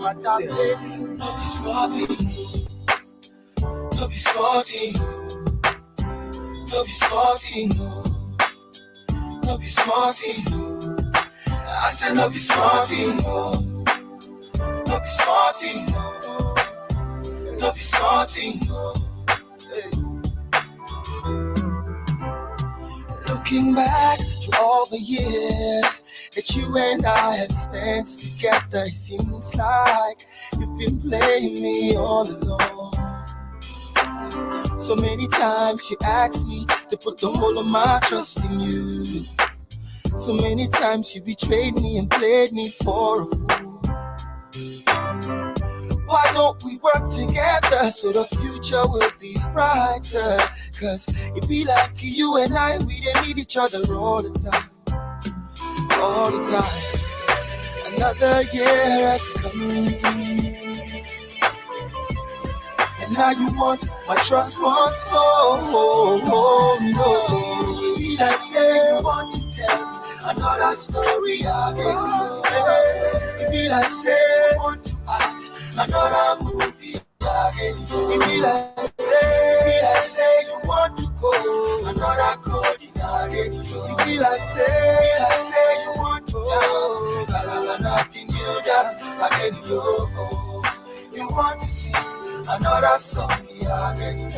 No be small thing, no be small thing, no be small thing, no be small thing. I said no be small thing, no be small thing, no be small thing. Hey. Looking back to all the years that you and I have spent together, it seems like you've been playing me all along. So many times you asked me to put the whole of my trust in you. So many times you betrayed me and played me for a fool. Why don't we work together so the future will be brighter? Cause it be like you and I, we didn't need each other all the time. All the time. Another year has come. And now you want my trust once more. Oh, no. It be like say you want to tell me another story again. It be like say you want to act another movie again. It be like say you want to go another coding again. It be like say you want to dance, la nothing you dance again. You want to sing another song again. It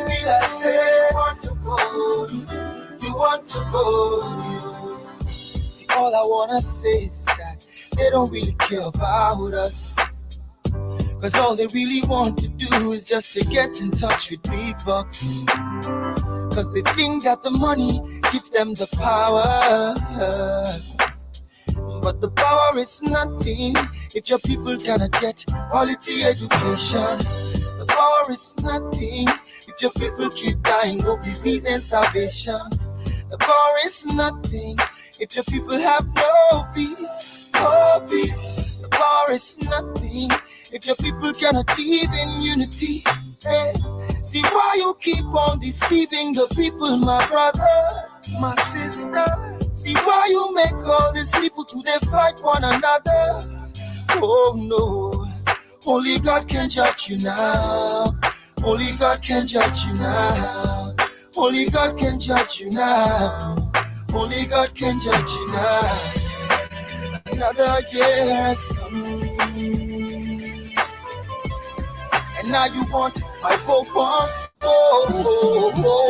be like say you want to go, you want to go. See, all I wanna say is that they don't really care about us. Cause all they really want to do is just to get in touch with big bucks. Cause they think that the money gives them the power. But the power is nothing if your people cannot get quality education. The power is nothing if your people keep dying of disease and starvation. The power is nothing if your people have no peace, no peace. The power is nothing if your people cannot live in unity. Hey. See why you keep on deceiving the people, my brother, my sister. See why you make all these people to they fight one another. Oh no, only God can judge you now. Only God can judge you now. Only God can judge you now. Only God can judge you now. Another year has come. And now you want my vote once. Oh, no.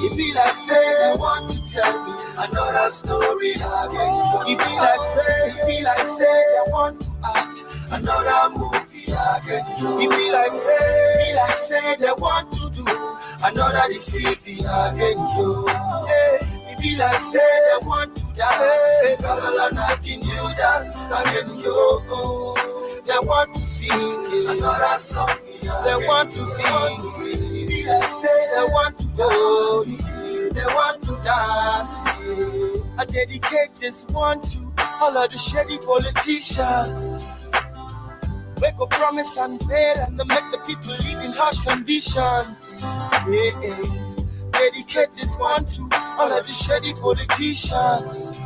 It be like say they want to tell me another story again. It be like say they want to act another movie again. It be like say they want to do another deceiving again. It be like say they want to dance, nothing you dance again. They want to sing another song. They want to sing. They say they want to go. They want to dance. I dedicate this one to all of the shady politicians. Make a promise and fail and they make the people live in harsh conditions. Dedicate this one to all of the shady politicians.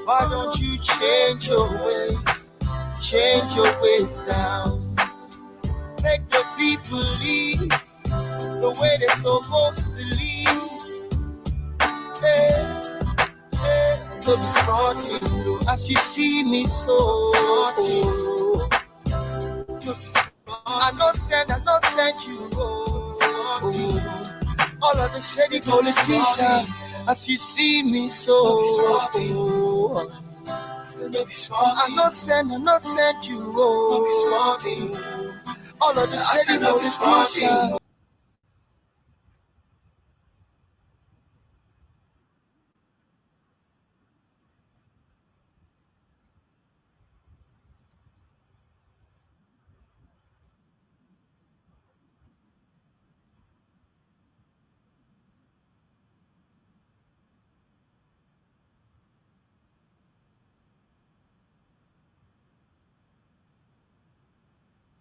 Why don't you change your ways? Change your ways now. Make the people live the way they're supposed to live. Don't be smarting, as you see me so. I no send you. All of the shady politicians, as you see me so. I no send you. All of the shady politicians.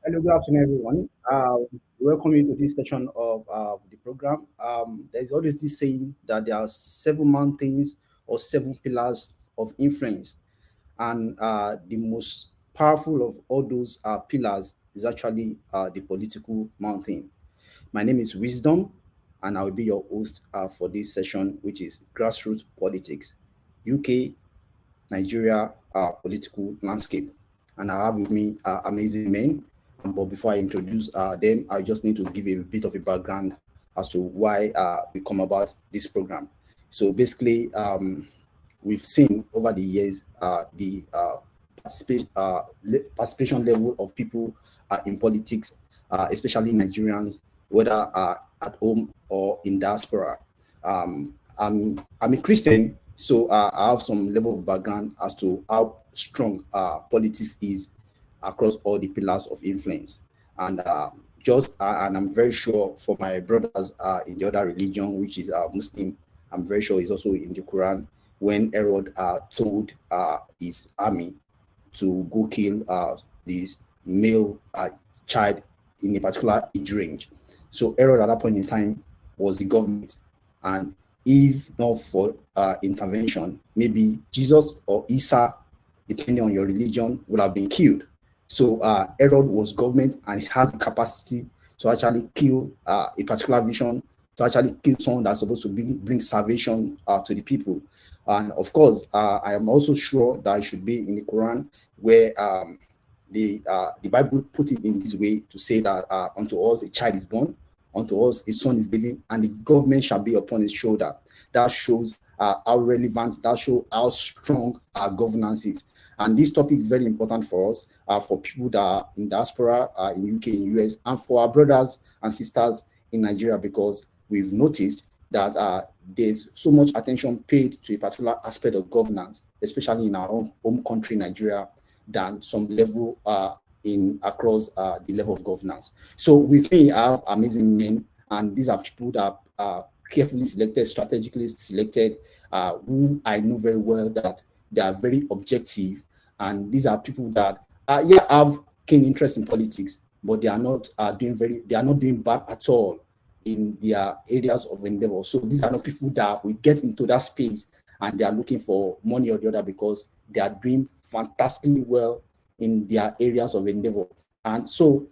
Hello, good afternoon, everyone. Welcome you to this session of the program. There's always this saying that there are 7 mountains or 7 pillars of influence. And the most powerful of all those pillars is actually the political mountain. My name is Wisdom, and I will be your host for this session, which is Grassroots Politics, UK, Nigeria political landscape. And I have with me amazing men. But before I introduce them, I just need to give a bit of a background as to why we come about this program. So basically, we've seen over the years the participation level of people in politics, especially Nigerians, whether at home or in diaspora. I'm a Christian, so I have some level of background as to how strong politics is across all the pillars of influence. And and I'm very sure for my brothers in the other religion, which is Muslim, I'm very sure is also in the Quran, when Herod told his army to go kill this male child in a particular age range. So Herod at that point in time was the government, and if not for intervention, maybe Jesus or Isa, depending on your religion, would have been killed. So Herod was government and has the capacity to actually kill a particular vision, to actually kill someone that's supposed to bring salvation to the people. And of course, I am also sure that it should be in the Quran, where the Bible put it in this way to say that unto us a child is born, unto us a son is given, and the government shall be upon his shoulder. That shows how relevant, that shows how strong our governance is. And this topic is very important for us, for people that are in diaspora, in UK, in US, and for our brothers and sisters in Nigeria, because we've noticed that there's so much attention paid to a particular aspect of governance, especially in our own home country, Nigeria, than some level in across the level of governance. So we may have amazing men, and these are people that are carefully selected, strategically selected, who I know very well that they are very objective, and these are people that have keen interest in politics, but they are not doing bad at all in their areas of endeavor. So these are not people that we get into that space and they are looking for money or the other, because they are doing fantastically well in their areas of endeavor. And so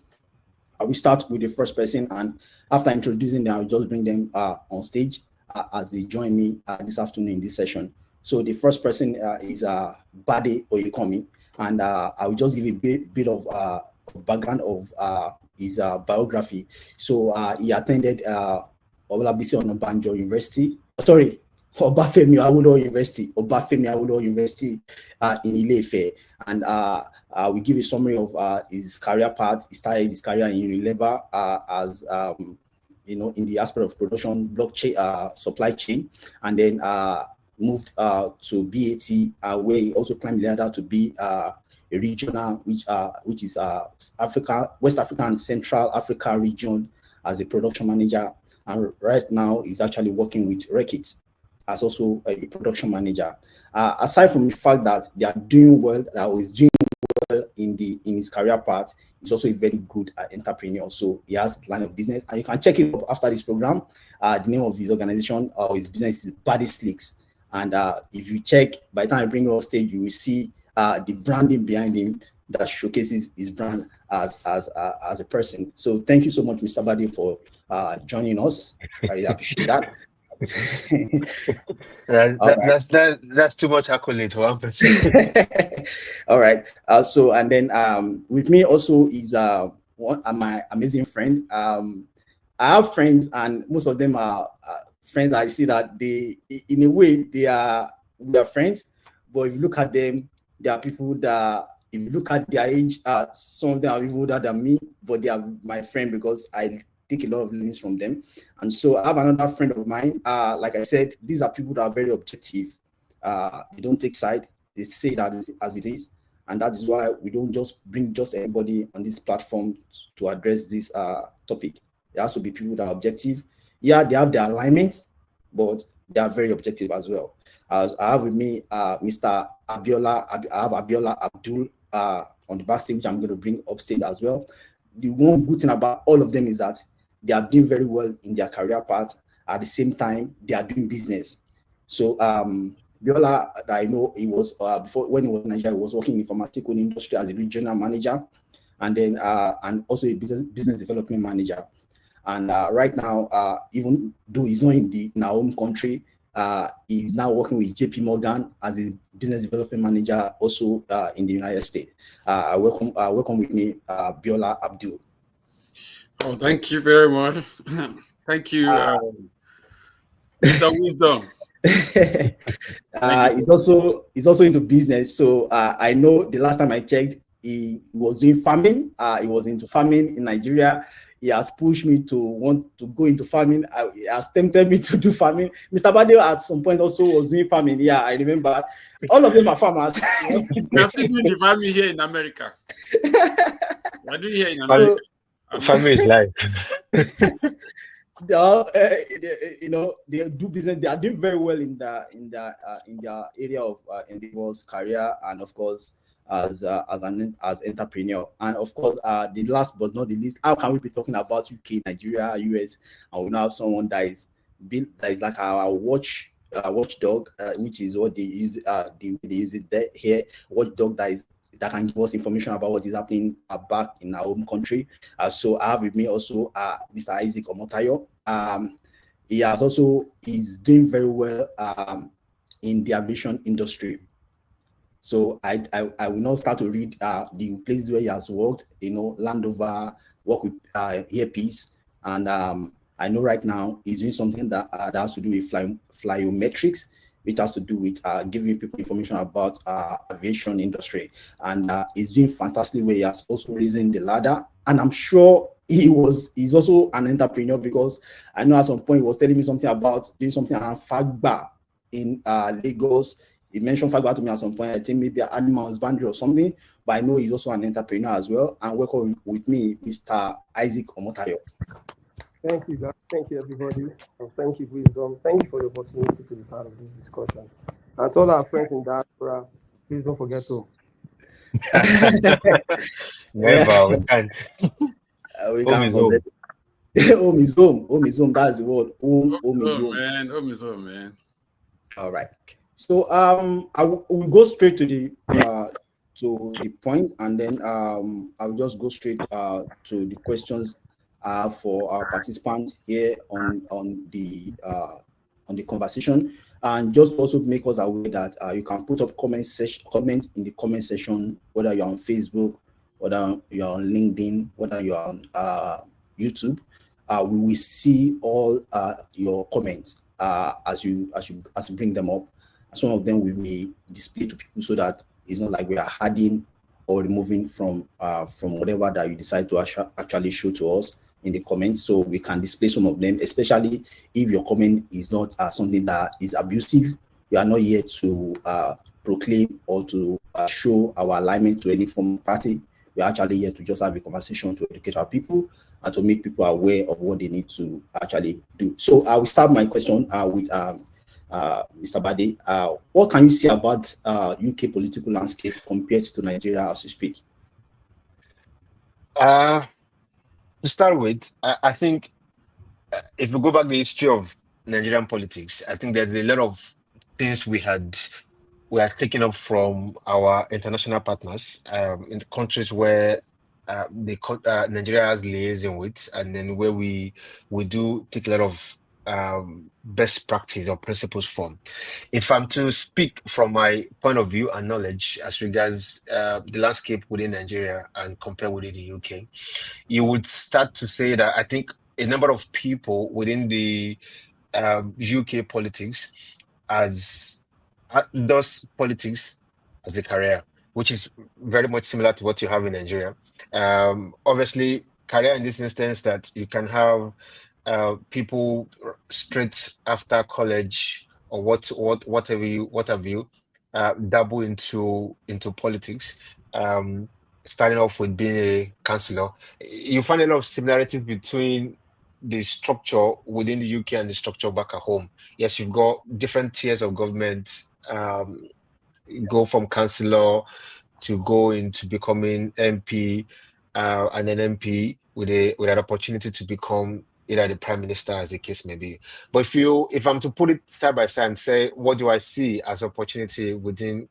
I will start with the first person, and after introducing them, I'll just bring them on stage as they join me this afternoon in this session. So the first person is Bade Oyekomi, and I will just give a bit of background of his biography. So he attended Olabisi Onabanjo University. Sorry, Obafemi Awolowo University in Ile-Ife, and we give a summary of his career path. He started his career in Unilever as in the aspect of production, blockchain, supply chain, and then moved to BAT, where he also climbed the ladder to be a regional, which is Africa, West Africa and Central Africa region, as a production manager. And right now he's actually working with Reckitt as also a production manager. Aside from the fact that they are doing well, that he's doing well in his career path, he's also a very good entrepreneur. So he has a line of business, and you can check it up after this program. The name of his organization or his business is Body Slicks. And if you check, by the time I bring him on stage, you will see the branding behind him that showcases his brand as a person. So thank you so much, Mr. Badi, for joining us. I really appreciate that. That's too much accolade for one person. All right. So, and then with me also is my amazing friend. I have friends, and most of them are friends. I see that they, in a way, we are friends. But if you look at them, they are people that, if you look at their age, some of them are even older than me, but they are my friend because I take a lot of learnings from them. And so I have another friend of mine. Like I said, these are people that are very objective. They don't take side. They say that as it is. And that is why we don't just bring just anybody on this platform to address this topic. There has to be people that are objective. Yeah, they have their alignments, but they are very objective as well. I have with me Mr. Abiola. I have Abiola Abdul on the backstage, which I'm going to bring upstage as well. The one good thing about all of them is that they are doing very well in their career path. At the same time, they are doing business. So Biola, that I know, he was before, when he was in Nigeria, he was working in the pharmaceutical industry as a regional manager, and then and also a business development manager. And right now, even though he's not in our own country, he's now working with JP Morgan as a business development manager, also in the United States. Welcome with me, Biola Abdul. Oh, thank you very much. Thank you, Mr. Wisdom. He's also into business. So I know the last time I checked, he was doing farming. He was into farming in Nigeria. He has pushed me to want to go into farming. He has tempted me to do farming. Mr. Bade at some point also was doing farming. Yeah, I remember. All of them are farmers. We are still doing the farming here in America. We are doing here in America. Farming is life. They do business. They are doing very well in their area of individual's career, and of course, as entrepreneur. And of course, the last but not the least, how can we be talking about UK, Nigeria, US, and we now have someone that is like our watchdog, which is what they use. They use it there, here. Watchdog that can give us information about what is happening back in our home country. So I have with me also Mr. Isaac Omotayo. He's doing very well in the aviation industry. So I will now start to read the places where he has worked, Landover, work with Earpiece, and I know right now he's doing something that has to do with flyometrics, which has to do with giving people information about aviation industry, and he's doing fantastically well. He has also risen the ladder, and I'm sure he's also an entrepreneur, because I know at some point he was telling me something about doing something around Fagba in Lagos. He mentioned Fagba to me at some point. I think maybe an animal husbandry or something, but I know he's also an entrepreneur as well. And welcome with me, Mr. Isaac Omotayo. Thank you, guys. Thank you, everybody. And thank you, Wisdom. Thank you for the opportunity to be part of this discussion. And to all our friends in diaspora, please don't forget to. Never, we can't. We can't forget. Home is home. Home is home. That's the word. Home is home. Man. Home is home, man. All right. So we'll go straight to the point, and then I'll just go straight to the questions for our participants here on the conversation, and just also make us aware that you can put up comments in the comment section, whether you're on Facebook, whether you're on LinkedIn, whether you're on YouTube. We will see all your comments as you bring them up. Some of them we may display to people so that it's not like we are adding or removing from whatever that you decide to actually show to us in the comments, so we can display some of them, especially if your comment is not something that is abusive. We are not here to proclaim or to show our alignment to any form of party. We are actually here to just have a conversation to educate our people and to make people aware of what they need to actually do. So I will start my question with Mr. Bade. What can you say about UK political landscape compared to Nigeria as you speak? To start with, I think if we go back the history of Nigerian politics, I think there's a lot of things we are taking up from our international partners in the countries where Nigeria has liaison with, and then where we do take a lot of best practice or principles from. If I'm to speak from my point of view and knowledge as regards the landscape within Nigeria and compare with the UK, you would start to say that I think a number of people within the UK politics does politics as a career, which is very much similar to what you have in Nigeria. Obviously, career in this instance that you can have people straight after college or what have you dabble into politics, starting off with being a councillor. You find a lot of similarities between the structure within the UK and the structure back at home. Yes, you've got different tiers of government, go from councillor to go into becoming MP, and then MP with an opportunity to become either the prime minister, as the case may be. But if I'm to put it side by side and say, what do I see as opportunity within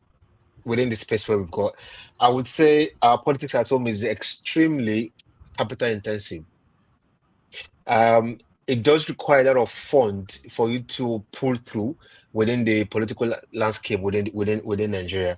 the space where we've got, I would say our politics at home is extremely capital intensive. It does require a lot of fund for you to pull through within the political landscape within Nigeria.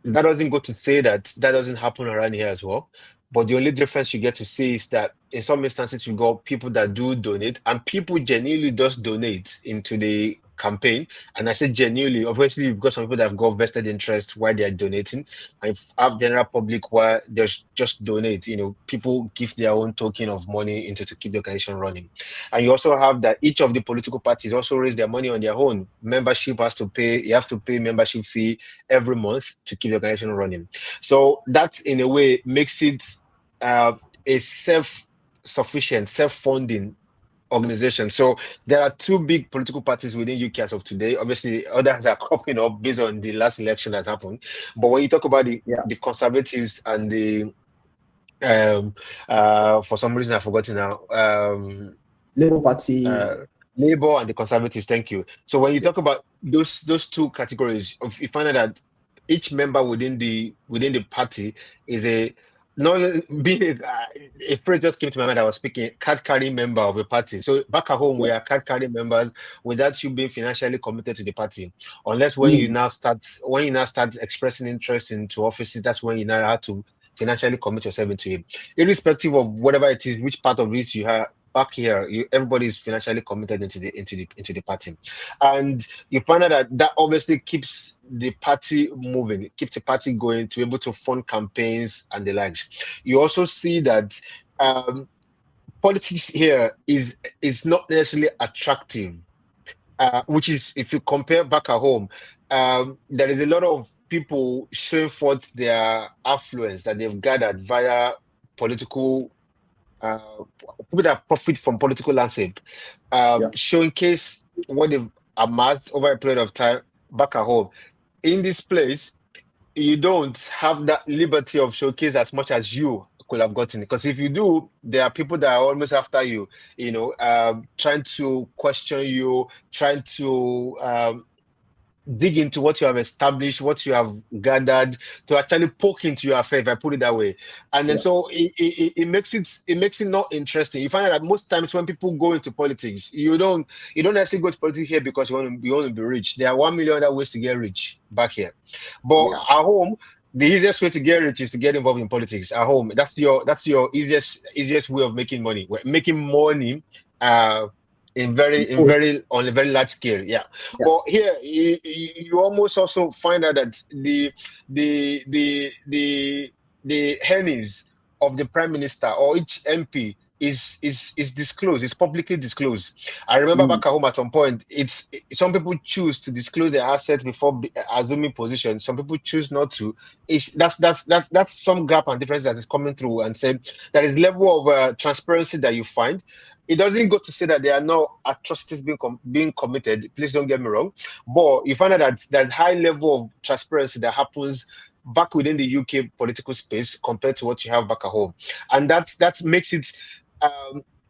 That doesn't go to say that doesn't happen around here as well. But the only difference you get to see is that in some instances, you got people that do donate, and people genuinely just donate into the campaign. And I say genuinely, obviously, you've got some people that have got vested interest while they're donating, and have general public where they just donate. People give their own token of money into to keep the organization running. And you also have that each of the political parties also raise their money on their own. Membership you have to pay membership fee every month to keep the organization running. So that, in a way, makes it a self-sufficient, self-funding organization. So there are two big political parties within UK as of today. Obviously, others are cropping up based on the last election that's happened. But when you talk about the Conservatives and the for some reason I've forgotten now, Labour Party, Labour and the Conservatives. Thank you. So when you talk about those two categories, you find out that each member within the party is not being a phrase just came to my mind. I was speaking card-carrying member of a party. So back at home, we are card-carrying members without you being financially committed to the party. Unless when you now start expressing interest into offices, that's when you now have to financially commit yourself into it. Irrespective of whatever it is, which part of it you have. Back here, everybody is financially committed into the party, and you find out that obviously keeps the party moving, keeps the party going to be able to fund campaigns and the likes. You also see that politics here is not necessarily attractive, which is, if you compare back at home, there is a lot of people showing forth their affluence that they've gathered via political. People that profit from political landscape, showcase what they've amassed over a period of time back at home. In this place, you don't have that liberty of showcase as much as you could have gotten. Because if you do, there are people that are almost after you, trying to question you, trying to dig into what you have established, what you have gathered, to actually poke into your affair, if I put it that way. And then so it makes it not interesting. You find out that most times when people go into politics, you don't actually go to politics here because you want to be rich. There are 1 million other ways to get rich back here. But at home, the easiest way to get rich is to get involved in politics. At home, that's your easiest way of making money. Making money on a very large scale, But here you almost also find out that the earnings of the prime minister or each MP is disclosed, is publicly disclosed. I remember back at home at some point, some people choose to disclose their assets before assuming position. Some people choose not to. That's some gap and difference that is coming through, and say there is level of transparency that you find. It doesn't go to say that there are no atrocities being committed. Please don't get me wrong, but you find out that there's high level of transparency that happens back within the UK political space compared to what you have back at home, and that makes it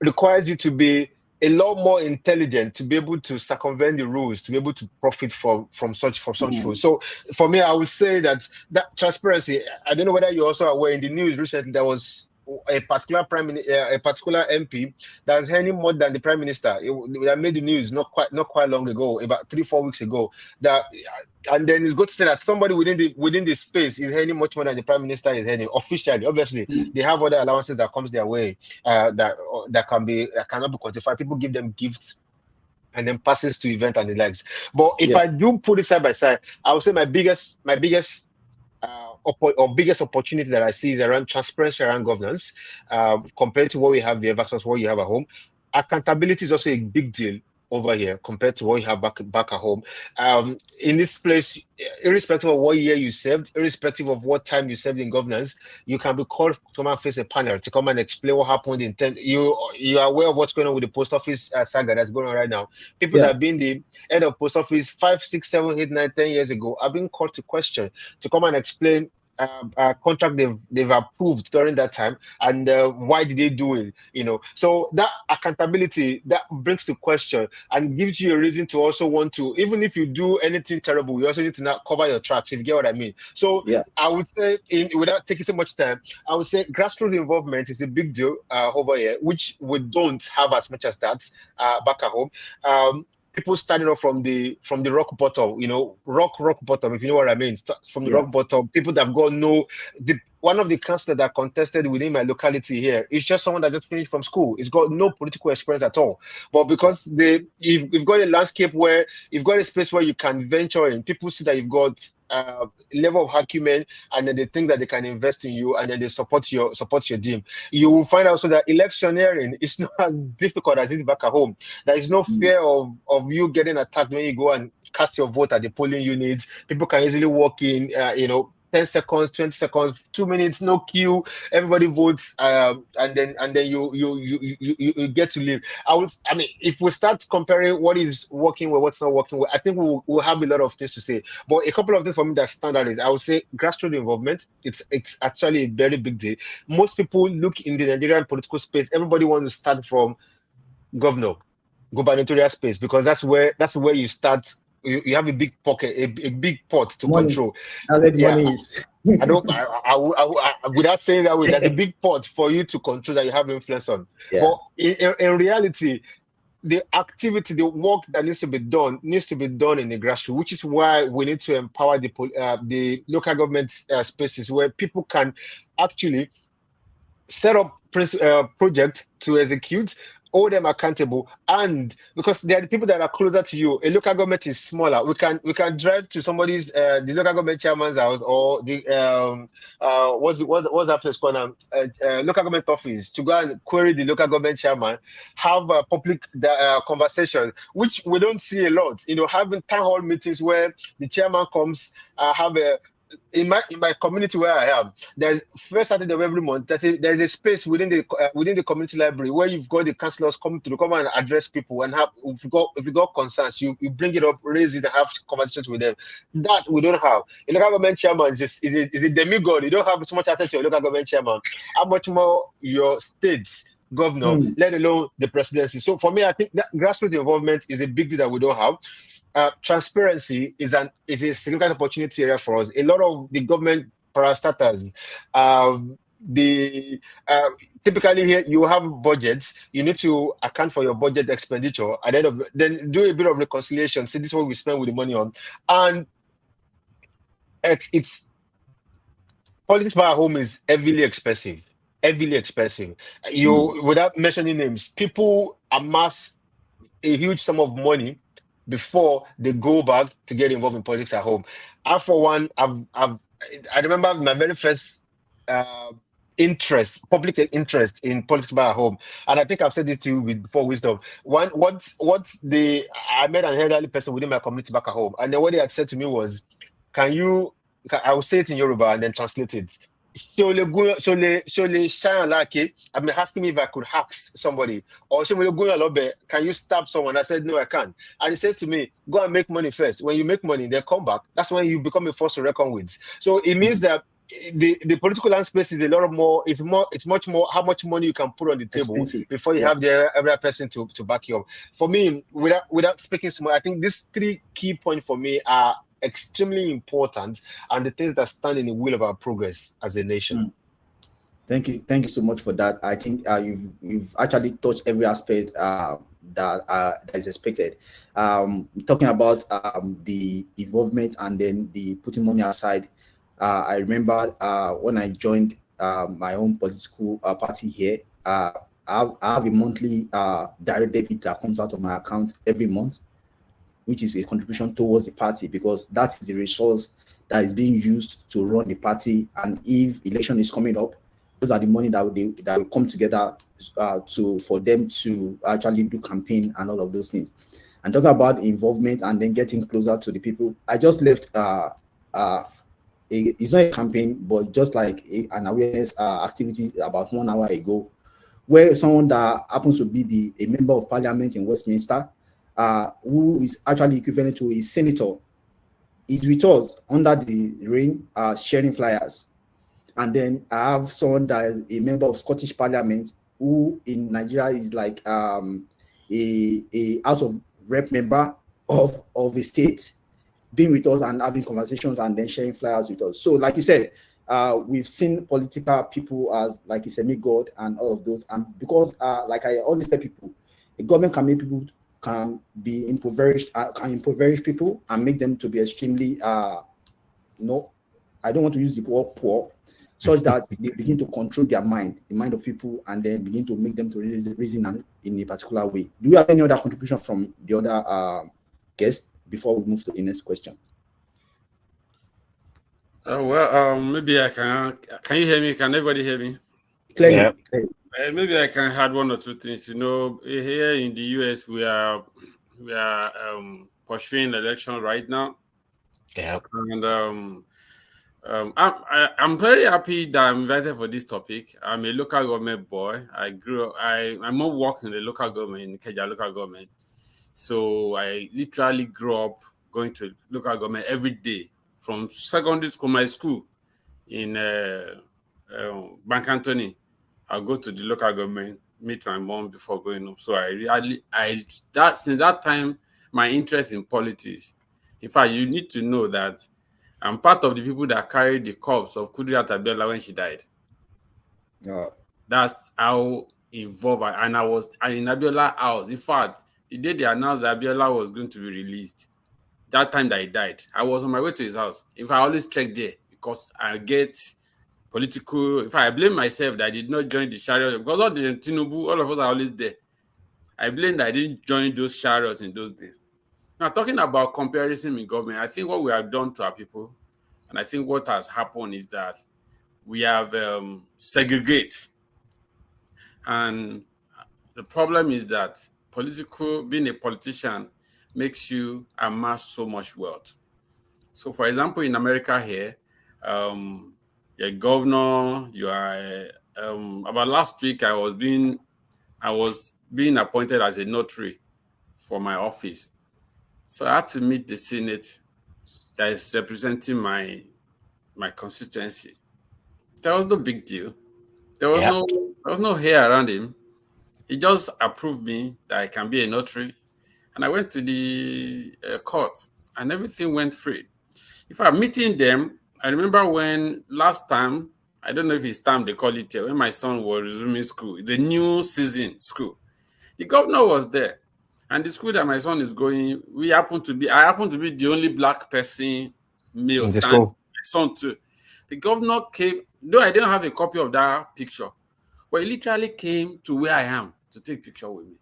requires you to be a lot more intelligent to be able to circumvent the rules, to be able to profit from such rules. So for me, I would say that transparency. I don't know whether you also are aware, in the news recently there was a particular MP that was earning more than the prime minister. That made the news not quite long ago, about 3-4 weeks ago. And then it's good to say that somebody within the space is earning much more than the prime minister is earning officially. Obviously, they have other allowances that comes their way that cannot be quantified. People give them gifts and then passes to event and the likes. But if I do put it side by side, I would say my biggest opportunity that I see is around transparency around governance, compared to what we have there versus what you have at home. Accountability is also a big deal over here compared to what you have back at home. In this place, irrespective of what year you served, irrespective of what time you served in governance, you can be called to come and face a panel to come and explain what happened in 10. You are aware of what's going on with the post office saga that's going on right now. People that have been the head of post office 5, 6, 7, 8, 9, 10 years ago are being called to question to come and explain contract they've approved during that time, and why did they do it? So that accountability that brings to question and gives you a reason to also want to, even if you do anything terrible, you also need to not cover your tracks, if you get what I mean. So Yeah. I would say, without taking so much time, I would say grassroots involvement is a big deal over here, which we don't have as much as that back at home. People starting off from the rock bottom, rock bottom, if you know what I mean. From the rock bottom, people that have got one of the councillors that contested within my locality here is just someone that just finished from school. He's got no political experience at all. But because you've got a landscape where you've got a space where you can venture in, people see that you've got level of acumen, and then they think that they can invest in you, and then they support your team. You will find out so that electioneering is not as difficult as it is back at home. There is no fear of you getting attacked when you go and cast your vote at the polling units. People can easily walk in, 10 seconds, 20 seconds, 2 minutes, no queue. Everybody votes, and then you get to leave. If we start comparing what is working with what's not working with, I think we'll have a lot of things to say. But a couple of things for me that stand out is, I would say, grassroots involvement. It's actually a very big deal. Most people look in the Nigerian political space. Everybody wants to start from gubernatorial space, because that's where you start. You have a big pocket, a big pot to control. Money is. Without saying that way, there's a big pot for you to control that you have influence on. Yeah. But in reality, the activity, the work that needs to be done in the grassroots, which is why we need to empower the local government spaces where people can actually set up projects to execute, hold them accountable, and because they are the people that are closer to you. A local government is smaller. We can drive to somebody's the local government chairman's house, or the what's that place called now? Local government office, to go and query the local government chairman, have a public conversation, which we don't see a lot. Having town hall meetings where the chairman comes, have a in my community where I am, there's first Saturday of every month. There's a space within the community library where you've got the councillors come and address people, and if you got concerns, you bring it up, raise it, and have conversations with them. That we don't have. A local government chairman is a demigod. You don't have so much access to your local government chairman. How much more your state's governor, let alone the presidency? So for me, I think that grassroots involvement is a big deal that we don't have. Transparency is a significant opportunity area for us. A lot of the government parastatals, typically here you have budgets. You need to account for your budget expenditure, and then do a bit of reconciliation. See, this is what we spend with the money on, and it's politics by home is heavily expensive. Without mentioning names, people amass a huge sum of money before they go back to get involved in politics at home. I, for one, I remember my very first public interest in politics at home, and I think I've said this to you before, Wisdom. I met an elderly person within my community back at home, and then what they had said to me was, I will say it in Yoruba and then translate it. I mean, asking me if I could ask somebody, or can you stab someone? I said, no, I can't. And he says to me, go and make money first. When you make money, then come back. That's when you become a force to reckon with. So it means that the political landscape is a lot more. It's much more how much money you can put on the table before you have the other person to back you up. For me, without speaking so much, I think these three key points for me are extremely important, and the things that stand in the way of our progress as a nation. Thank you so much for that. I think you've actually touched every aspect that is expected. Talking about the involvement and then the putting money aside. I remember when I joined my own political party here. I have a monthly direct debit that comes out of my account every month, which is a contribution towards the party, because that is the resource that is being used to run the party. And if election is coming up, those are the money that will come together for them to actually do campaign and all of those things. And talking about involvement and then getting closer to the people, I just left. It's not a campaign, but just like an awareness activity about 1 hour ago, where someone that happens to be a member of parliament in Westminster, who is actually equivalent to a senator, is with us under the rain, sharing flyers. And then I have someone that is a member of Scottish Parliament, who in Nigeria is like a House of Rep member of a state, being with us and having conversations and then sharing flyers with us. So, like you said, we've seen political people as like a semi-god and all of those. And because, like I always tell people, a government can make people can be impoverished, can impoverish people and make them to be extremely, no, I don't want to use the word poor, such that they begin to control their mind, the mind of people, and then begin to make them to reason in a particular way. Do you have any other contribution from the other guests before we move to the next question? Maybe I can. Can you hear me? Can everybody hear me? Clearly. Maybe I can add one or two things. You know, here in the US, we are pursuing election right now. Yeah. And I'm very happy that I'm invited for this topic. I'm a local government boy. I'm not working in the local government, in Kenya local government. So I literally grew up going to local government every day from secondary school, my school in Bank Anthony. I'll go to the local government, meet my mom before going home. So since that time, my interest in politics. In fact, you need to know that I'm part of the people that carried the corpse of Kudirat Abiola when she died. That's how involved I was in Abiola's house. In fact, the day they announced that Abiola was going to be released, that time that he died, I was on my way to his house. In fact, I always trek there because I get political. In fact, I blame myself that I did not join the chariot because all the Tinubu, all of us are always there. I blame that I didn't join those chariots in those days. Now, talking about comparison in government, I think what we have done to our people, and I think what has happened is that we have segregated. And the problem is that being a politician makes you amass so much wealth. So, for example, in America here, you're a governor, you are, about last week, I was being appointed as a notary for my office. So I had to meet the Senate that is representing my constituency. There was no big deal. There was no hair around him. He just approved me that I can be a notary. And I went to the court and everything went free. If I'm meeting them, I remember when last time, I don't know if it's time they call it, when my son was resuming school. It's a new season school. The governor was there. And the school that my son is going, I happen to be the only black person male standing. My son too. The governor came, though I didn't have a copy of that picture, but he literally came to where I am to take a picture with me.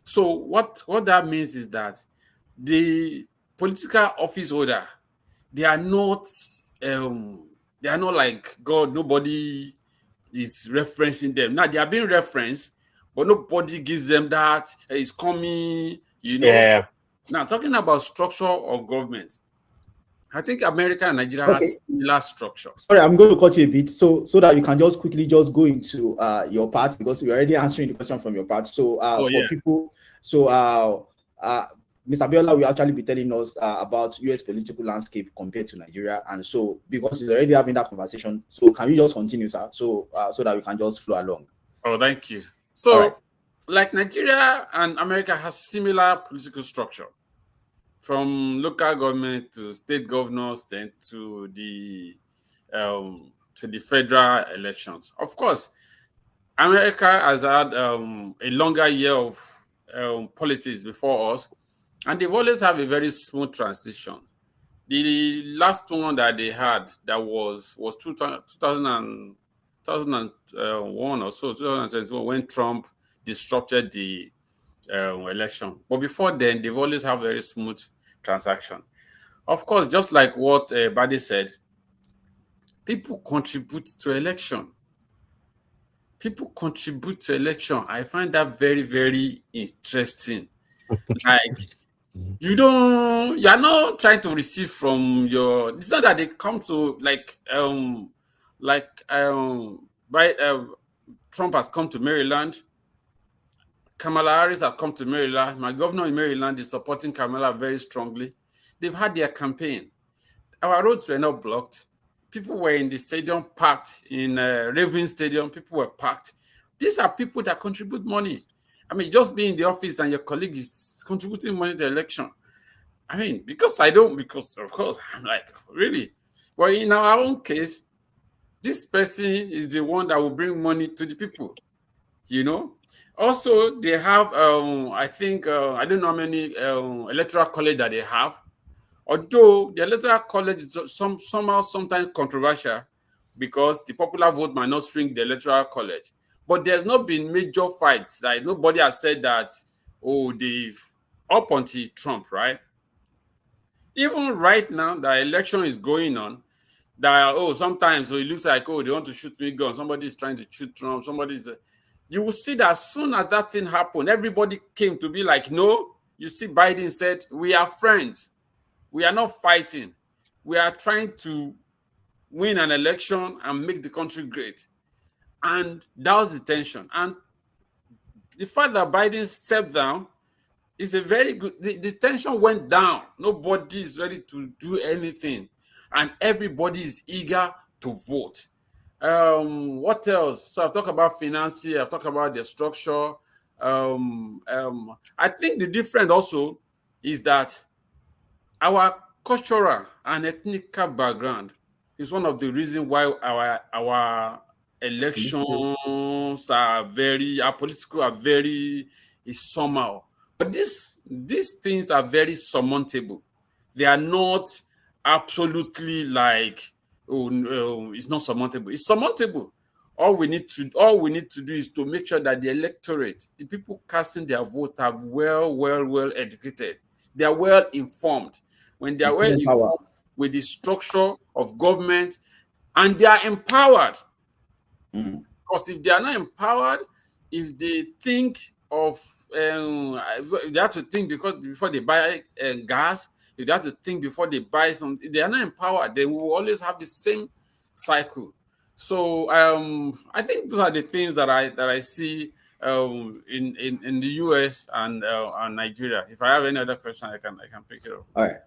So what that means is that the political office holder, they are not like God. Nobody is referencing them. Now they are being referenced, but nobody gives them that it's coming. You know. Yeah. Now talking about structure of government, I think America and Nigeria has similar structure. Sorry, I'm going to cut you a bit so that you can just quickly just go into your part, because we're already answering the question from your part. So people, Mr. Abiola will actually be telling us about US political landscape compared to Nigeria, and so because he's already having that conversation, so can you just continue, sir, so that we can just flow along? Oh, thank you. So, like Nigeria and America has similar political structure, from local government to state governors, then to the federal elections. Of course, America has had a longer year of politics before us, and they've always have a very smooth transition. The last one that they had that was 2001 or so, 2021, when Trump disrupted the election. But before then, they've always have very smooth transaction. Of course, just like what Badi said, people contribute to election. People contribute to election. I find that very, very interesting. Like, you're not trying to receive from your. It's not that they come to Trump has come to Maryland. Kamala Harris has come to Maryland. My governor in Maryland is supporting Kamala very strongly. They've had their campaign. our roads were not blocked. People were in the stadium packed, in Raven Stadium, people were packed. These are people that contribute money. I mean, just being in the office and your colleague is contributing money to the election. I mean, because of course, I'm like, really? Well, in our own case, this person is the one that will bring money to the people, you know? Also, they have, I think, I don't know how many electoral college that they have. Although the electoral college is somehow sometimes controversial because the popular vote might not swing the electoral college. But there's not been major fights. Like nobody has said that, oh, they've up until Trump, right? Even right now, the election is going on. That sometimes it looks like they want to shoot me gun. Somebody is trying to shoot Trump. Somebody's. You will see that as soon as that thing happened, everybody came to be like, no. You see, Biden said, we are friends. We are not fighting. We are trying to win an election and make the country great. And that was the tension. And the fact that Biden stepped down is a very good, the tension went down. Nobody is ready to do anything. And everybody is eager to vote. What else? So I've talked about financial, I've talked about the structure. I think the difference also is that our cultural and ethnic background is one of the reasons why our elections are our political are very is somehow. But these things are very surmountable. They are not absolutely like, no, it's not surmountable. It's surmountable. All we need to do is to make sure that the electorate, the people casting their vote, are well educated. They are well informed. When they are well informed with the structure of government, and they are empowered. Because if they are not empowered, if they think of, they have to think before they buy gas, if they have to think before they buy something, if they are not empowered, they will always have the same cycle. So I think those are the things that I see in the US and Nigeria. If I have any other question, I can pick it up. All right.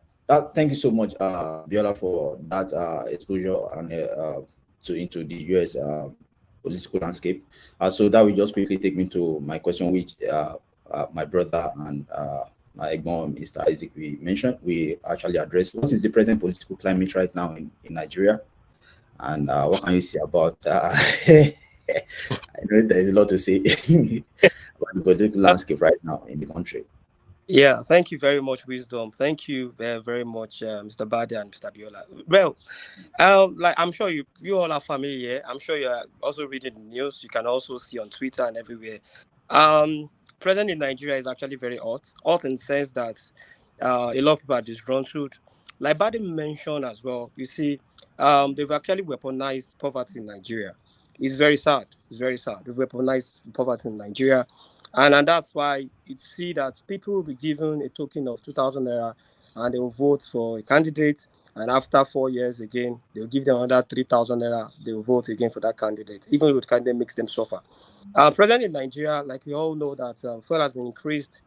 Thank you so much, Biola, for that exposure and into the US political landscape. So that will just quickly take me to my question, which my brother and my mom, Mr. Isaac, we mentioned. We actually addressed what is the present political climate right now in Nigeria, and what can you say about? I know there's a lot to say about the political landscape right now in the country. Yeah, thank you very much, Wisdom. Thank you very, very much, Mr. Badi and Mr. Biola. Well, like I'm sure you all are familiar. I'm sure you are also reading the news. You can also see on Twitter and everywhere. Present in Nigeria is actually very hot in the sense that a lot of people are disgruntled. Like Badi mentioned as well, you see, they've actually weaponized poverty in Nigeria. It's very sad. It's very sad. They've weaponized poverty in Nigeria. And that's why you see that people will be given a token of 2,000 naira and they will vote for a candidate. And after 4 years again, they'll give them another 3,000 naira. They will vote again for that candidate, even though the candidate makes them suffer. Present in Nigeria, like we all know that fuel has been increased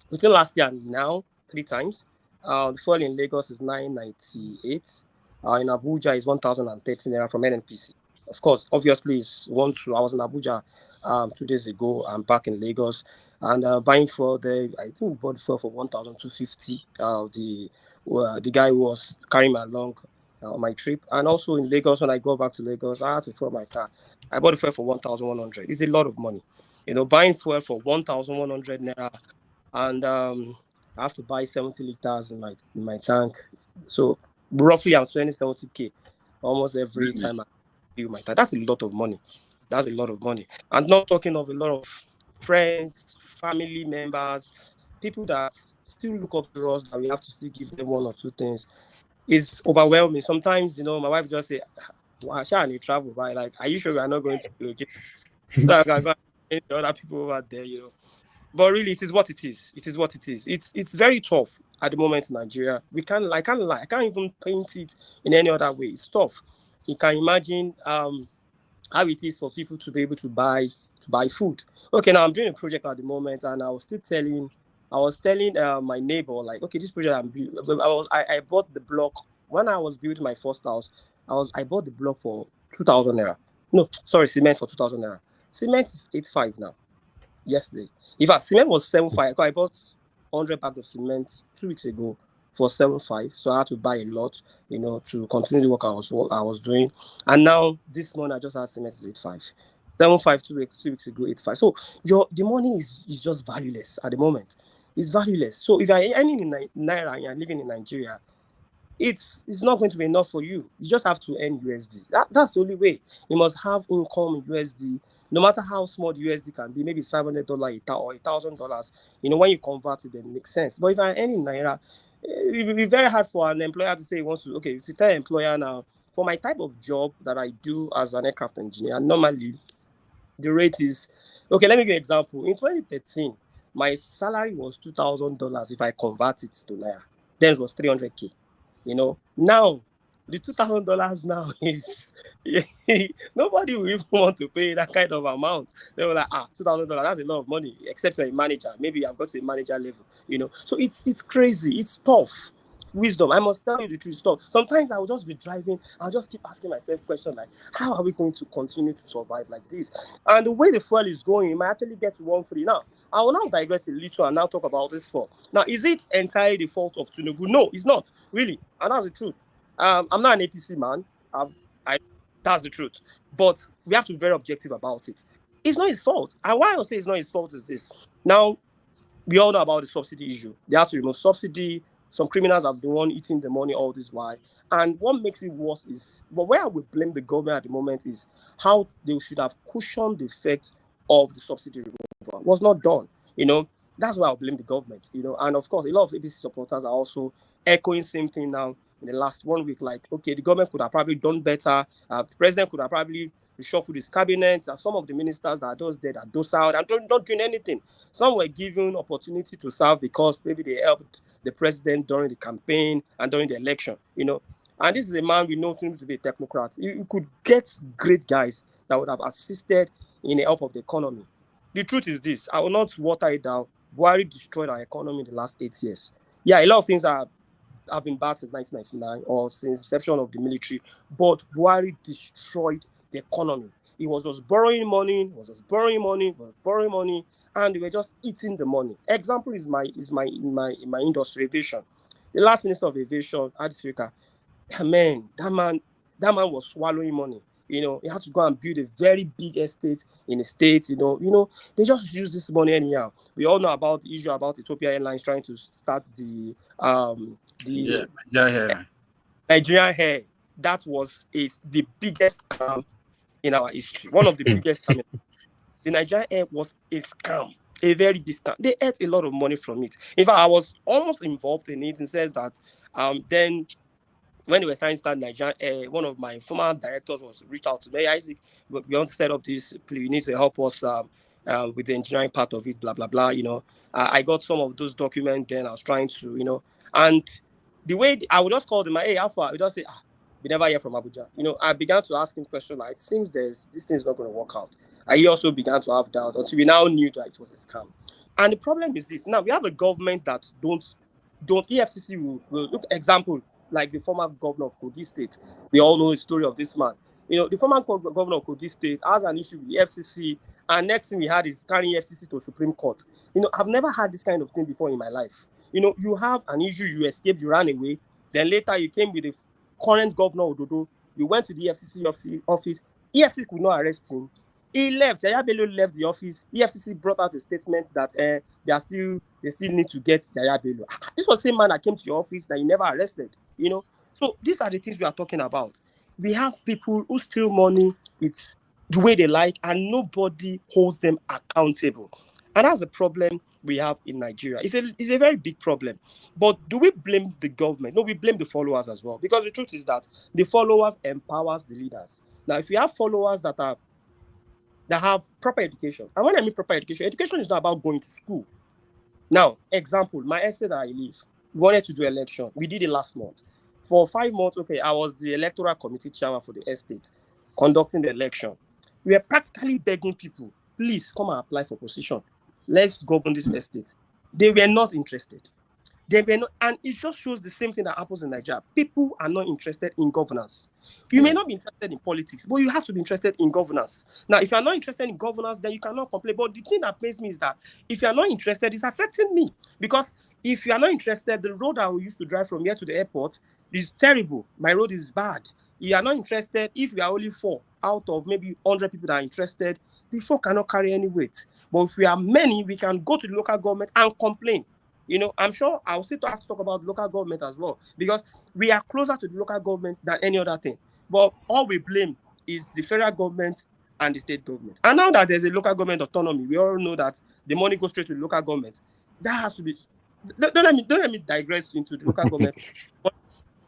between last year and now 3 times. The fuel in Lagos is 998. In Abuja is 1,030 naira from NNPC. Of course, obviously, I was in Abuja 2 days ago. I'm back in Lagos, and buying fuel there. I think we bought fuel for 1,250. The guy who was carrying me along on my trip, and also in Lagos, when I go back to Lagos, I had to fuel my car. I bought the fuel for 1,100. It's a lot of money, buying fuel for 1,100 naira, and I have to buy 70 liters in my tank. So roughly, I'm spending 70K almost every time I fill my tank. That's a lot of money. That's a lot of money. And not talking of a lot of friends, family members, people that still look up to us, that we have to still give them 1 or 2 things. It's overwhelming. Sometimes, my wife just say, "Wow, Sha, you travel, right? Like, are you sure we are not going to relocate?" So I can go and the other people over there, But really, it is what it is. It is what it is. It's very tough at the moment in Nigeria. I can't lie. I can't even paint it in any other way. It's tough. You can imagine how it is for people to be able to buy food. Okay, now I'm doing a project at the moment, and I was telling my neighbor, like, okay, this project I bought the block When I was building my first house, I bought the block for 2,000 naira. No, sorry, cement for 2,000 naira. Cement is 8,500 now. Yesterday, in fact, cement was 7,500. I bought 100 bags of cement 2 weeks ago for 7,500. So I had to buy a lot, to continue the work I was doing. And now this morning I just had cement is 8,500. 7,500 2 weeks ago, 8,500. So the money is just valueless at the moment. It's valueless. So if you're earning in naira and you're living in Nigeria, it's not going to be enough for you. You just have to earn USD. That's the only way. You must have income in USD. No matter how small the USD can be, maybe it's $500 or $1,000. When you convert it, then it makes sense. But if I'm earning naira, it will be very hard for an employer to say he wants to. Okay, if you tell an employer now, for my type of job that I do as an aircraft engineer, normally the rate is okay. Let me give you an example. In 2013, my salary was $2,000 if I convert it to naira. Then it was 300K. Now the $2,000 now is nobody will even want to pay that kind of amount. They were like, $2,000, that's a lot of money, except you're a manager. Maybe I've got to a manager level, So it's crazy. It's tough. Wisdom. I must tell you the truth. Stuff. Sometimes I will just be driving. I'll just keep asking myself questions like, how are we going to continue to survive like this? And the way the fuel is going, it might actually get to 1.3 now. I will now digress a little and now talk about this for. Now, is it entirely the fault of Tinubu? No, it's not, really. And that's the truth. I'm not an APC man. That's the truth. But we have to be very objective about it. It's not his fault. And why I'll say it's not his fault is this. Now, we all know about the subsidy issue. They have to remove subsidy. Some criminals have been one eating the money all this while. And what makes it worse is, but where I would blame the government at the moment is how they should have cushioned the effect of the subsidy removal. Was not done. That's why I blame the government. And of course, a lot of APC supporters are also echoing same thing now in the last 1 week. Like, okay, the government could have probably done better. The president could have probably reshuffled his cabinet. Some of the ministers that are just there that docile and not doing anything. Some were given opportunity to serve because maybe they helped the president during the campaign and during the election. And this is a man we know him to be a technocrat. You could get great guys that would have assisted in the help of the economy. The truth is this. I will not water it down. Buhari destroyed our economy in the last 8 years. Yeah, a lot of things have been bad since 1999 or since inception of the military, but Buhari destroyed the economy. He was just borrowing money, and they were just eating the money. Example is in my industry, aviation. The last minister of aviation, Adisrika, man, that man was swallowing money. He had to go and build a very big estate in the States. They just use this money anyhow. We all know about the issue about Ethiopia Airlines trying to start the Nigerian Air. That was the biggest scam in our history. One of the biggest scams. The Nigerian Air was a scam, a very big scam. They ate a lot of money from it. In fact, I was almost involved in it. And says that then when they were trying to start Nigerian Air, one of my former directors was reached out to me. Isaac, we want to set up this. You need to help us with the engineering part of it. Blah blah blah. I got some of those documents. Then I was trying to, and the way I would just call them, hey, Alpha. I would just say, we never hear from Abuja. I began to ask him questions like, it seems this thing is not going to work out. He also began to have doubt until we now knew that it was a scam. And the problem is this: now we have a government that don't EFCC will look example. Like the former governor of Kogi State. We all know the story of this man. The former governor of Kogi State has an issue with the FCC, and next thing we had is carrying FCC to Supreme Court. I've never had this kind of thing before in my life. You have an issue, you escaped, you ran away, then later you came with the current governor Ododo, you went to the FCC office, EFCC could not arrest him. He left. Yaya Bello left the office. EFCC brought out a statement that they still need to get Yaya Bello. This was the same man that came to your office that you never arrested. So these are the things we are talking about. We have people who steal money it's the way they like, and nobody holds them accountable. And that's the problem we have in Nigeria. It's a very big problem. But do we blame the government? No, we blame the followers as well. Because the truth is that the followers empowers the leaders. Now, if you have followers that have proper education, and when I mean proper education is not about going to school. Now, example, my estate that I live, we wanted to do election. We did it last month. For 5 months, I was the electoral committee chairman for the estate, conducting the election. We were practically begging people, please come and apply for position. Let's govern this estate. They were not interested. They may not, and it just shows the same thing that happens in Nigeria. People are not interested in governance. You may not be interested in politics, but you have to be interested in governance. Now, if you are not interested in governance, then you cannot complain. But the thing that pains me is that if you are not interested, it's affecting me. Because if you are not interested, the road I used to drive from here to the airport is terrible. My road is bad. You are not interested. If we are only 4 out of maybe 100 people that are interested, the 4 cannot carry any weight. But if we are many, we can go to the local government and complain. You know, I'm sure I'll still have to talk about local government as well, because we are closer to the local government than any other thing. But all we blame is the federal government and the state government. And now that there's a local government autonomy, we all know that the money goes straight to the local government. That has to be. Don't let me digress into the local government. But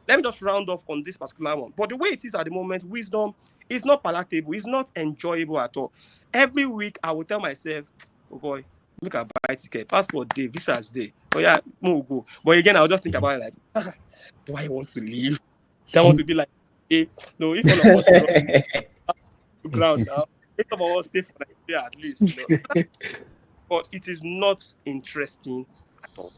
let me just round off on this particular one. But the way it is at the moment, wisdom is not palatable. It's not enjoyable at all. Every week, I will tell myself, oh boy, look at buy ticket, passport day, visas day. Oh yeah, we'll go. But again, I'll just think about it like, do I want to leave? Do I want to be like, hey, no, if all of us are ground now, if some of us stay for Nigeria at least, you know. But it is not interesting at all.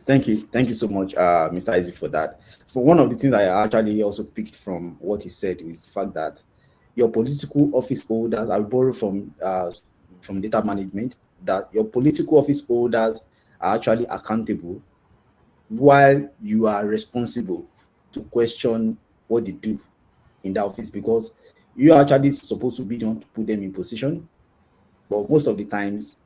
Thank you so much, Mr. Isaac, for that. For one of the things I actually also picked from what he said is the fact that your political office holders, I borrow from data management, that your political office holders are actually accountable while you are responsible to question what they do in the office, because you are actually supposed to be the one to put them in position. But most of the times,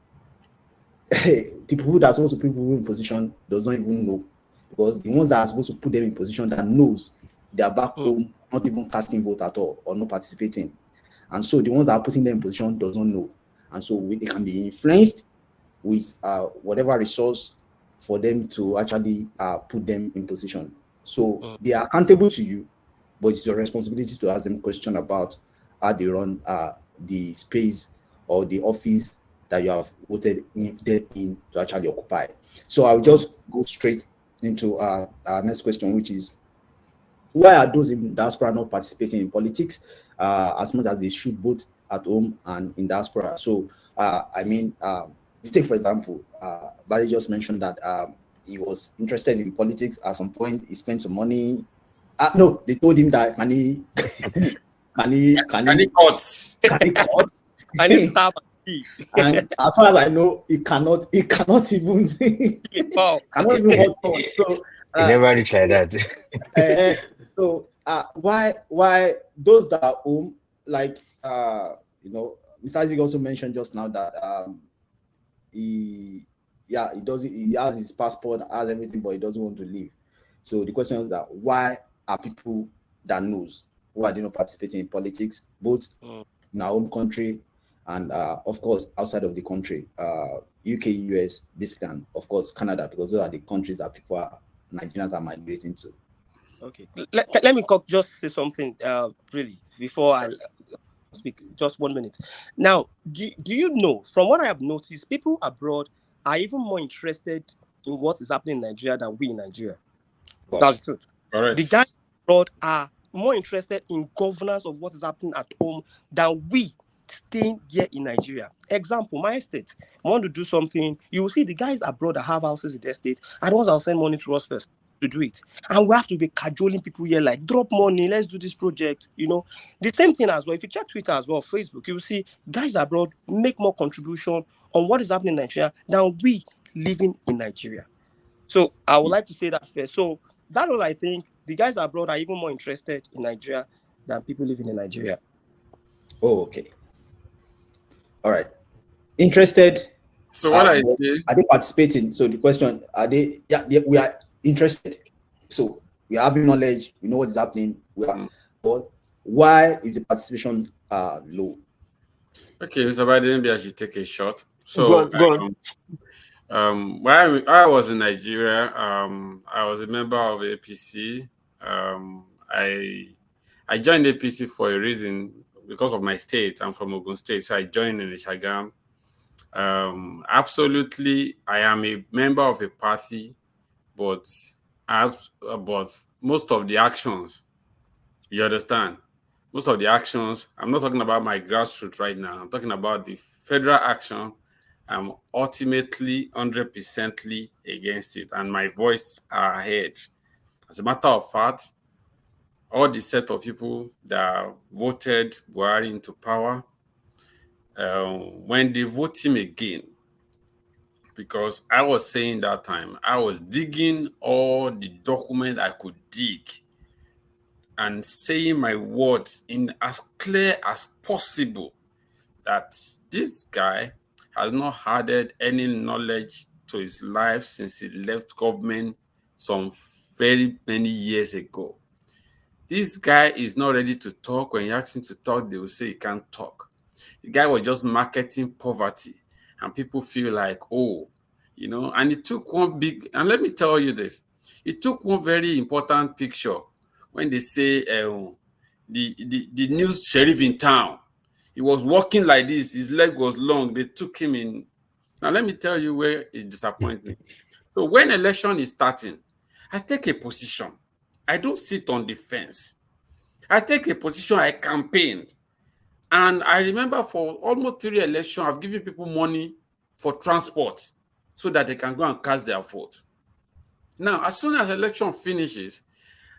the people that are supposed to put people in position does not even know, because the ones that are supposed to put them in position that knows they are back home, not even casting vote at all or not participating. And so the ones that are putting them in position does not know. And so they can be influenced with whatever resource for them to actually put them in position. So they are accountable to you, but it's your responsibility to ask them questions about how they run the space or the office that you have voted in to actually occupy. So I'll just go straight into our next question, which is, why are those in diaspora not participating in politics as much as they should, both at home and in diaspora? So, you take, for example, Barry just mentioned that he was interested in politics. At some point, he spent some money. No, they told him that can he cut? And as far as I know, he cannot even cannot even hold on. So he never reached like that. So why those that are home, like Mr. Isaac also mentioned just now that he has his passport, has everything, but he doesn't want to leave. So the question is that why are people that knows, why are they not participating in politics, both in our own country and of course outside of the country, UK, US, basically, and of course Canada, because those are the countries that Nigerians are migrating to. Okay, let me just say something really before I speak. Just 1 minute. Now, do you know, from what I have noticed, people abroad are even more interested in what is happening in Nigeria than we in Nigeria. That's true. Correct. The guys abroad are more interested in governance of what is happening at home than we staying here in Nigeria. Example, my estate. I want to do something. You will see the guys abroad that have houses in their state are the ones that will send money to us first to do it. And we have to be cajoling people here, like, drop money, let's do this project. You know, the same thing as well. If you check Twitter as well, Facebook, you will see guys abroad make more contribution on what is happening in Nigeria than we living in Nigeria. So I would like to say that first. So that's what I think. The guys abroad are even more interested in Nigeria than people living in Nigeria. Oh, okay. All right. Interested. So what are they participating? So the question, are they? Yeah, we are interested. So we are having knowledge. We know what is happening. But why is the participation low? Okay, Mr. Biden, maybe I should take a shot. So go on. While I was in Nigeria, I was a member of APC. I joined APC for a reason, because of my state. I'm from Ogun State, so I joined in the Shagam. Absolutely, I am a member of a party, but most of the actions, you understand? Most of the actions, I'm not talking about my grassroots right now. I'm talking about the federal action I'm ultimately 100% against it, and my voice are ahead. As a matter of fact, all the set of people that voted Buhari into power, when they vote him again, because I was saying that time, I was digging all the document I could dig and saying my words in as clear as possible that this guy has not added any knowledge to his life since he left government some very many years ago. This guy is not ready to talk. When you ask him to talk, they will say he can't talk. The guy was just marketing poverty, and people feel like, oh, and it took one big, and let me tell you this, it took one very important picture when they say the news sheriff in town. He was walking like this, his leg was long, they took him in. Now, let me tell you where it disappointed me. So when election is starting, I take a position. I don't sit on the fence. I take a position, I campaign. And I remember for almost 3 elections, I've given people money for transport so that they can go and cast their vote. Now, as soon as election finishes,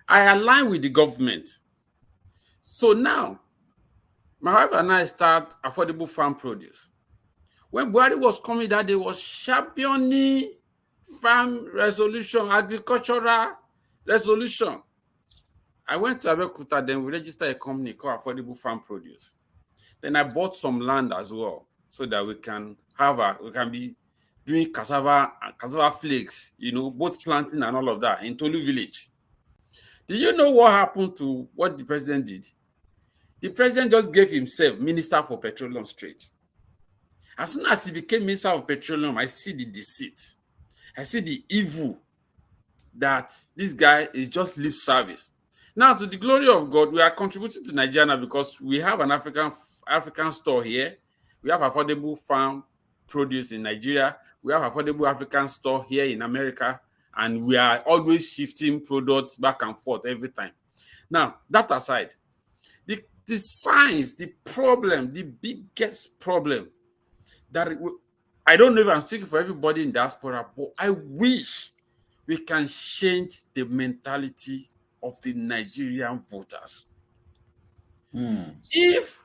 I align with the government. So now, my wife and I start affordable farm produce. When Buhari was coming, that day was championing farm resolution, agricultural resolution. I went to Abeokuta, then we registered a company called Affordable Farm Produce. Then I bought some land as well, so that we can be doing cassava flakes, both planting and all of that in Tolu village. Do you know what happened to what the president did? The president just gave himself Minister for Petroleum straight. As soon as he became Minister of Petroleum, I see the deceit. I see the evil that this guy is just lip service. Now, to the glory of God, we are contributing to Nigeria because we have an African store here. We have affordable farm produce in Nigeria. We have affordable African store here in America. And we are always shifting products back and forth every time. Now, that aside, the signs, the problem, the biggest problem that I don't know if I'm speaking for everybody in diaspora, but I wish we can change the mentality of the Nigerian voters. If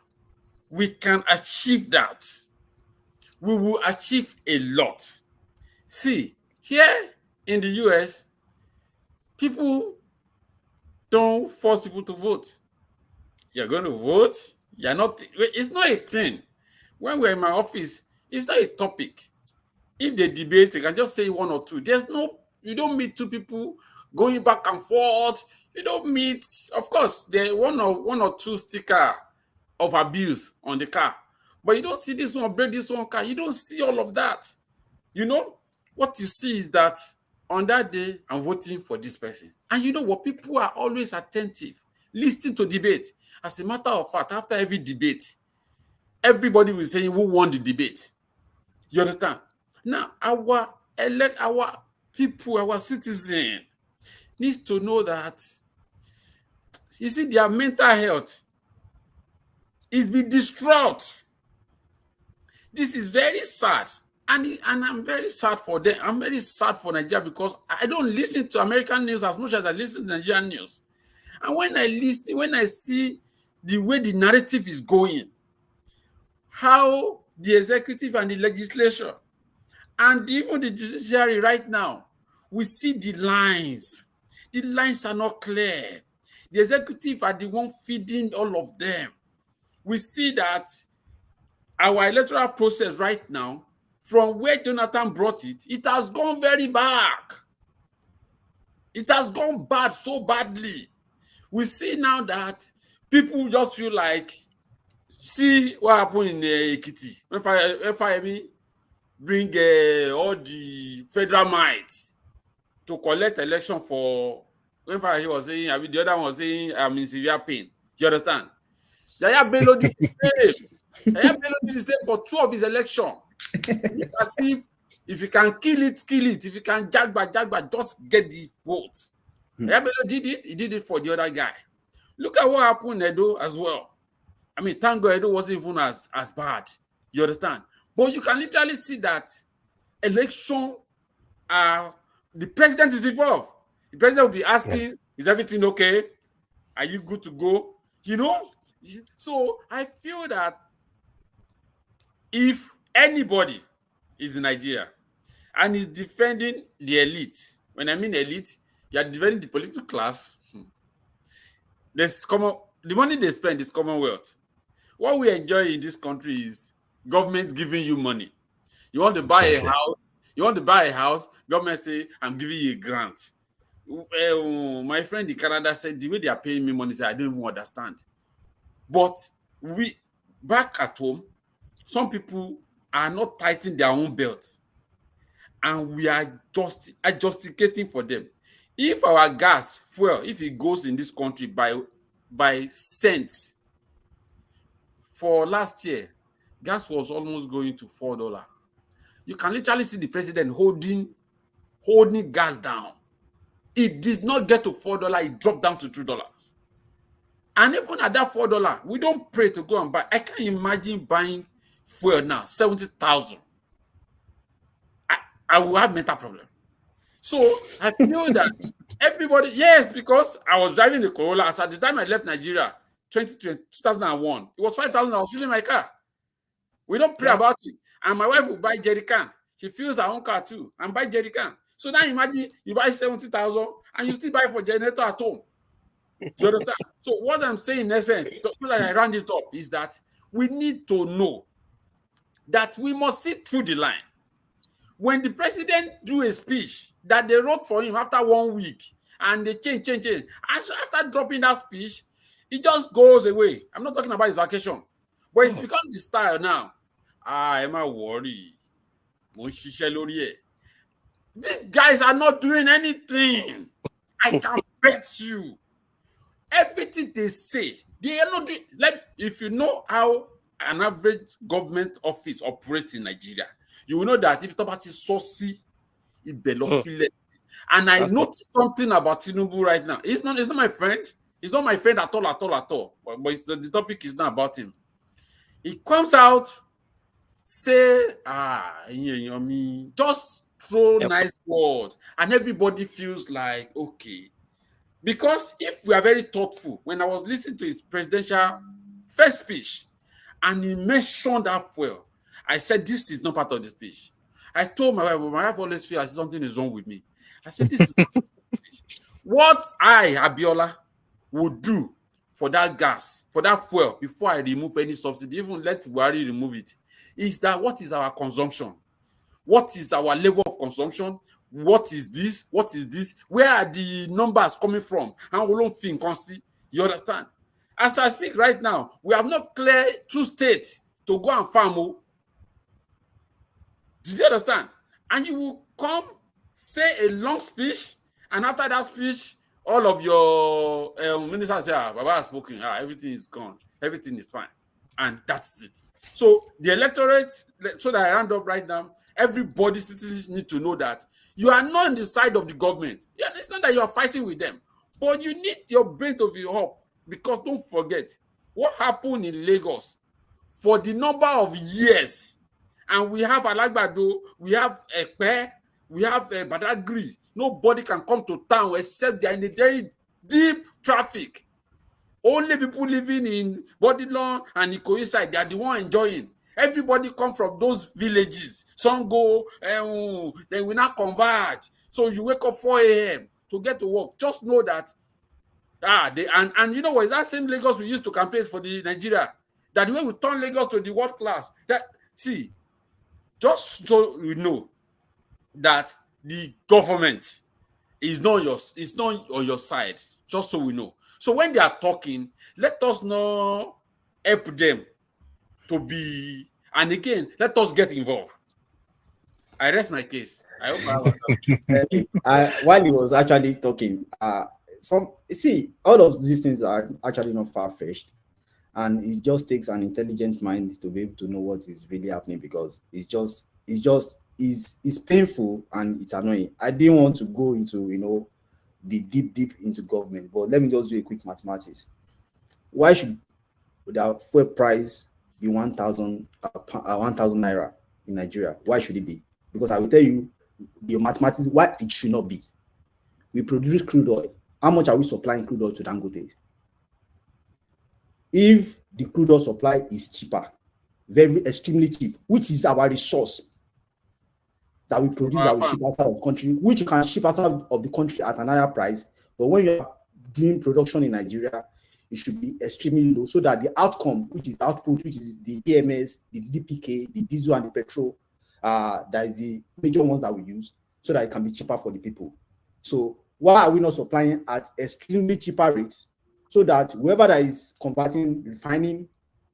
we can achieve that, we will achieve a lot. See, here in the US, people don't force people to vote. You're going to vote. You're not. It's not a thing. When we're in my office, it's not a topic. If they debate, you can just say one or two. You don't meet two people going back and forth. You don't meet, of course, there one or two sticker of abuse on the car. But you don't see this one break this one car. You don't see all of that. What you see is that on that day, I'm voting for this person. And you know what? People are always attentive, listening to debate. As a matter of fact, after every debate, everybody will say who won the debate. You understand? Now, our people, our citizens needs to know that, you see, their mental health is being distraught. This is very sad. And I'm very sad for them. I'm very sad for Nigeria because I don't listen to American news as much as I listen to Nigerian news. And when I see the way the narrative is going, how the executive and the legislature and even the judiciary right now, we see the lines. The lines are not clear. The executive are the one feeding all of them. We see that our electoral process right now, from where Jonathan brought it, it has gone very bad. It has gone bad so badly. We see now that people just feel like, see what happened in Ekiti. If I bring all the federal might to collect election for, he was saying, the other one was saying, I'm in severe pain. You understand? Yaya Bello did the same. Yaya Bello did the same for 2 of his elections. As if you can kill it, kill it. If you can jagba, just get the vote. Yaya Bello did it. He did it for the other guy. Look at what happened in Edo as well. I mean, thank God Edo wasn't even as bad. You understand? But you can literally see that election, the president is involved. The president will be asking, is everything okay? Are you good to go? You know? So I feel that if anybody is in Nigeria and is defending the elite, when I mean elite, you are defending the political class, the money they spend is commonwealth. What we enjoy in this country is government giving you money. You want to buy a house, government say, I'm giving you a grant. My friend in Canada said the way they are paying me money, I don't even understand. But we back at home, some people are not tightening their own belt, and we are just justificating for them. If our gas, fuel, if it goes in this country by cents, for last year, gas was almost going to $4. You can literally see the president holding gas down. It did not get to $4, it dropped down to $2. And even at that $4, we don't pray to go and buy. I can't imagine buying fuel now, 70,000. I will have mental problem. So I feel that everybody, yes, because I was driving the Corolla. As at the time I left Nigeria, 2001, it was 5,000. I was filling my car. We don't pray about it. And my wife will buy jerry can. She fills her own car too and buy jerry can. So now imagine you buy 70,000 and you still buy for generator at home. Do you understand? So what I'm saying in essence, so that I round it up, is that we need to know that we must see through the line. When the president do a speech that they wrote for him after 1 week and they change. After dropping that speech, it just goes away. I'm not talking about his vacation, but it's become the style now. I'm not worried. These guys are not doing anything. I can bet you. Everything they say, they are not doing. Like, if you know how an average government office operates in Nigeria, you will know that if somebody is saucy, it belongs. And I noticed something about Tinubu right now. It's not my friend. It's not my friend at all. But the topic is not about him. He comes out, say, just throw nice words, and everybody feels like, okay. Because if we are very thoughtful, when I was listening to his presidential first speech, and he mentioned that fuel, I said, this is not part of the speech. I told my wife, but my wife always feels like something is wrong with me. I said, this is not part of the speech. What I, Abiola, would do for that gas, for that fuel, before I remove any subsidy, even let Buhari remove it, is that what is our consumption? What is our level of consumption? What is this? What is this? Where are the numbers coming from? And we don't think, you understand? As I speak right now, we have not cleared 2 states to go and farm. Did you understand? And you will come, say a long speech, and after that speech, all of your ministers say, Baba has spoken, everything is gone, everything is fine. And that's it. So the electorate, so that I round up right now, everybody, citizens need to know that you are not on the side of the government. Yeah, it's not that you are fighting with them, but you need your brain to be up, because don't forget what happened in Lagos for the number of years. And we have Alagbado, we have Ekpe, we have Badagry. Nobody can come to town except they are in a very deep traffic. Only people living in Bodilon and Ikoyi side, they are the one enjoying. Everybody come from those villages. Some go, then we now converge. So you wake up 4 a.m. to get to work. Just know that, and you know what, that same Lagos we used to campaign for the Nigeria, that the way we turn Lagos to the world class, that, see, just so you know that the government is not on your side, just so we know. So when they are talking, let us not help them to be, and again, let us get involved. I rest my case. I hope while he was actually talking, all of these things are actually not far-fetched, and it just takes an intelligent mind to be able to know what is really happening, because it's painful and it's annoying. I didn't want to go into the deep into government, but let me just do a quick mathematics. Why should the fuel price be 1,000 naira? in Nigeria. Why should it be? Because I will tell you the mathematics why it should not be. We produce crude oil. How much are we supplying crude oil to Dangote? If the crude oil supply is cheaper, very extremely cheap, which is our resource that we produce that we ship outside of the country, which you can ship outside of the country at an higher price, but when you're doing production in Nigeria, it should be extremely low so that the outcome, which is output, which is the PMS, the DPK, the diesel and the petrol, that is the major ones that we use, so that it can be cheaper for the people. So why are we not supplying at extremely cheaper rates so that whoever that is converting, refining,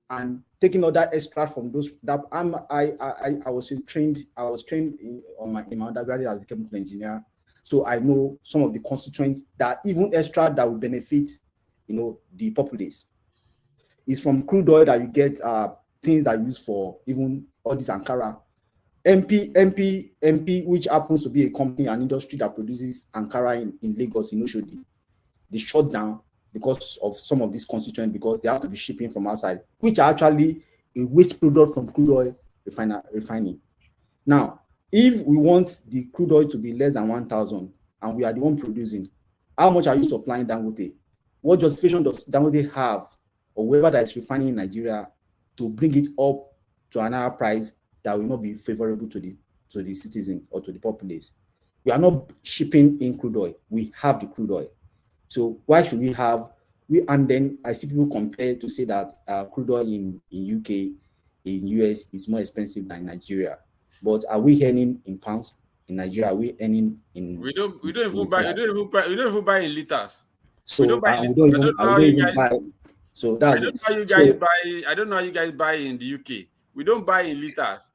and taking all that extract from those that I was trained in my undergraduate as a chemical engineer, so I know some of the constituents that even extract that will benefit, the populace. It's from crude oil that you get things that are used for even all this Ankara. MP, which happens to be a company, an industry that produces Ankara in Lagos, in Oshodi, they shut down because of some of these constituents, because they have to be shipping from outside, which are actually a waste product from crude oil refining. Now, if we want the crude oil to be less than 1,000 and we are the one producing, how much are you supplying Dangote? What justification does Dangote have, or whoever that is refining in Nigeria, to bring it up to an higher price that will not be favorable to the citizen or to the populace? We are not shipping in crude oil. We have the crude oil. So why should we have, and then I see people compare to say that crude oil in UK, in US is more expensive than Nigeria. But are we earning in pounds? In Nigeria, are we earning in? We don't even buy in liters. So we don't even buy. So that's it. I don't know how you guys buy in the UK. We don't buy in liters.